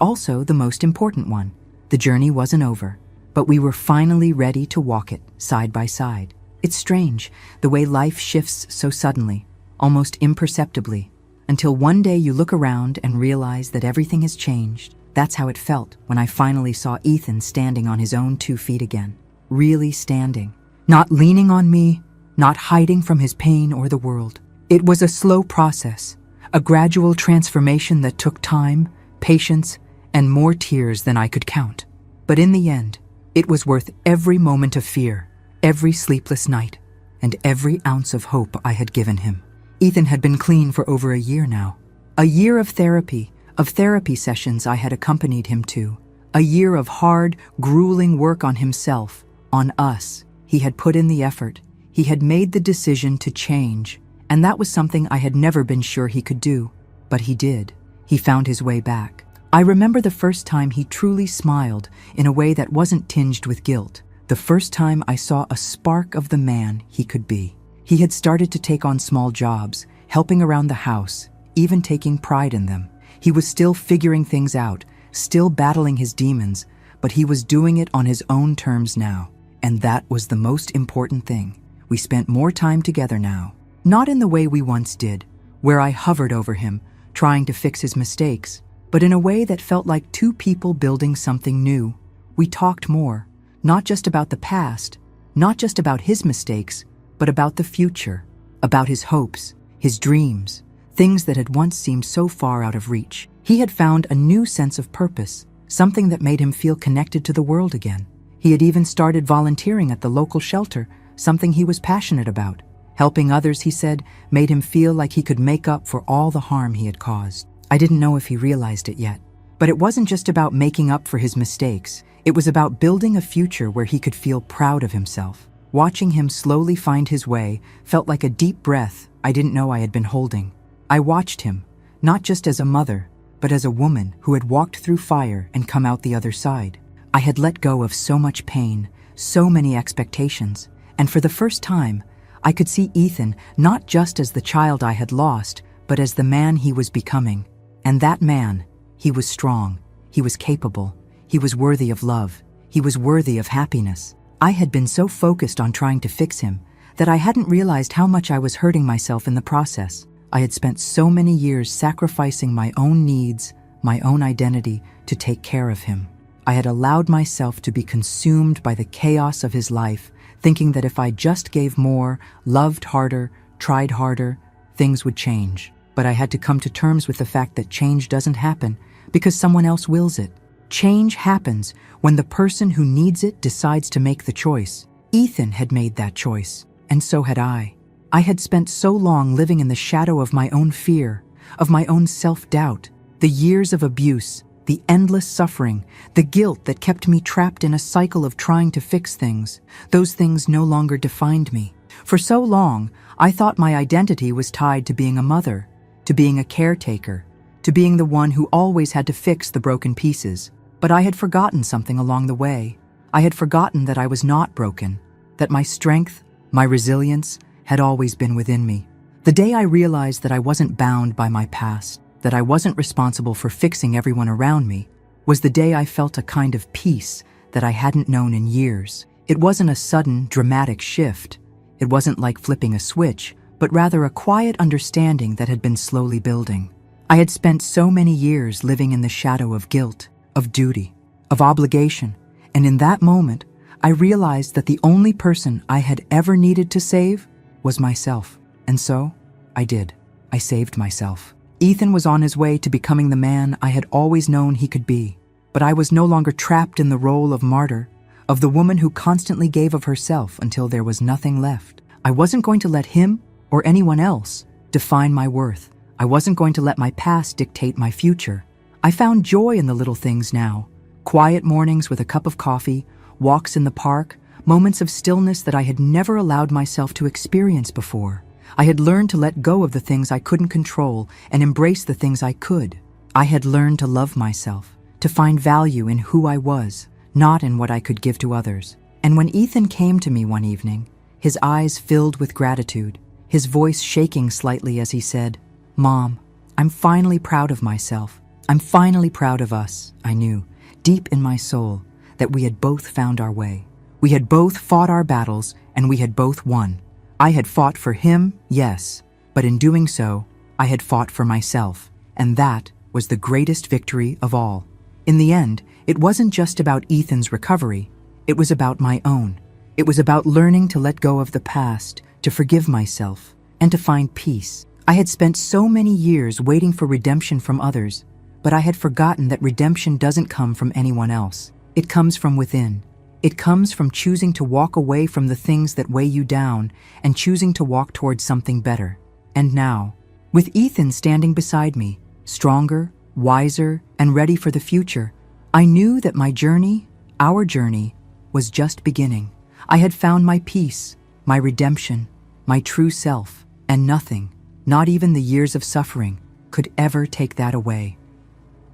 also the most important one. The journey wasn't over, but we were finally ready to walk it side by side. It's strange, the way life shifts so suddenly, almost imperceptibly, until one day you look around and realize that everything has changed. That's how it felt when I finally saw Ethan standing on his own 2 feet again. Really standing. Not leaning on me, not hiding from his pain or the world. It was a slow process, a gradual transformation that took time, patience, and more tears than I could count. But in the end, it was worth every moment of fear, every sleepless night, and every ounce of hope I had given him. Ethan had been clean for over a year now. A year of therapy sessions I had accompanied him to. A year of hard, grueling work on himself, on us. He had put in the effort. He had made the decision to change. And that was something I had never been sure he could do. But he did. He found his way back. I remember the first time he truly smiled in a way that wasn't tinged with guilt. The first time I saw a spark of the man he could be. He had started to take on small jobs, helping around the house, even taking pride in them. He was still figuring things out, still battling his demons, but he was doing it on his own terms now. And that was the most important thing. We spent more time together now. Not in the way we once did, where I hovered over him, trying to fix his mistakes, but in a way that felt like two people building something new. We talked more, not just about the past, not just about his mistakes, but about the future, about his hopes, his dreams, things that had once seemed so far out of reach. He had found a new sense of purpose, something that made him feel connected to the world again. He had even started volunteering at the local shelter, something he was passionate about. Helping others, he said, made him feel like he could make up for all the harm he had caused. I didn't know if he realized it yet. But it wasn't just about making up for his mistakes. It was about building a future where he could feel proud of himself. Watching him slowly find his way felt like a deep breath I didn't know I had been holding. I watched him, not just as a mother, but as a woman who had walked through fire and come out the other side. I had let go of so much pain, so many expectations, and for the first time, I could see Ethan not just as the child I had lost, but as the man he was becoming. And that man, he was strong, he was capable, he was worthy of love, he was worthy of happiness. I had been so focused on trying to fix him that I hadn't realized how much I was hurting myself in the process. I had spent so many years sacrificing my own needs, my own identity, to take care of him. I had allowed myself to be consumed by the chaos of his life, thinking that if I just gave more, loved harder, tried harder, things would change. But I had to come to terms with the fact that change doesn't happen because someone else wills it. Change happens when the person who needs it decides to make the choice. Ethan had made that choice, and so had I. I had spent so long living in the shadow of my own fear, of my own self-doubt, the years of abuse, the endless suffering, the guilt that kept me trapped in a cycle of trying to fix things. Those things no longer defined me. For so long, I thought my identity was tied to being a mother, to being a caretaker, to being the one who always had to fix the broken pieces. But I had forgotten something along the way. I had forgotten that I was not broken, that my strength, my resilience, had always been within me. The day I realized that I wasn't bound by my past, that I wasn't responsible for fixing everyone around me, was the day I felt a kind of peace that I hadn't known in years. It wasn't a sudden, dramatic shift. It wasn't like flipping a switch, but rather a quiet understanding that had been slowly building. I had spent so many years living in the shadow of guilt, of duty, of obligation, and in that moment, I realized that the only person I had ever needed to save was myself. And so, I did. I saved myself. Ethan was on his way to becoming the man I had always known he could be, but I was no longer trapped in the role of martyr, of the woman who constantly gave of herself until there was nothing left. I wasn't going to let him or anyone else define my worth. I wasn't going to let my past dictate my future. I found joy in the little things now. Quiet mornings with a cup of coffee, walks in the park, moments of stillness that I had never allowed myself to experience before. I had learned to let go of the things I couldn't control and embrace the things I could. I had learned to love myself, to find value in who I was, not in what I could give to others. And when Ethan came to me one evening, his eyes filled with gratitude, his voice shaking slightly as he said, "Mom, I'm finally proud of myself. I'm finally proud of us." I knew, deep in my soul, that we had both found our way. We had both fought our battles, and we had both won. I had fought for him, yes, but in doing so, I had fought for myself, and that was the greatest victory of all. In the end, it wasn't just about Ethan's recovery, it was about my own. It was about learning to let go of the past, to forgive myself, and to find peace. I had spent so many years waiting for redemption from others, but I had forgotten that redemption doesn't come from anyone else. It comes from within. It comes from choosing to walk away from the things that weigh you down and choosing to walk towards something better. And now, with Ethan standing beside me, stronger, wiser, and ready for the future, I knew that my journey, our journey, was just beginning. I had found my peace, my redemption, my true self, and nothing, not even the years of suffering, could ever take that away.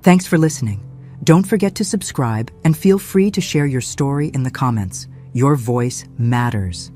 Thanks for listening. Don't forget to subscribe and feel free to share your story in the comments. Your voice matters.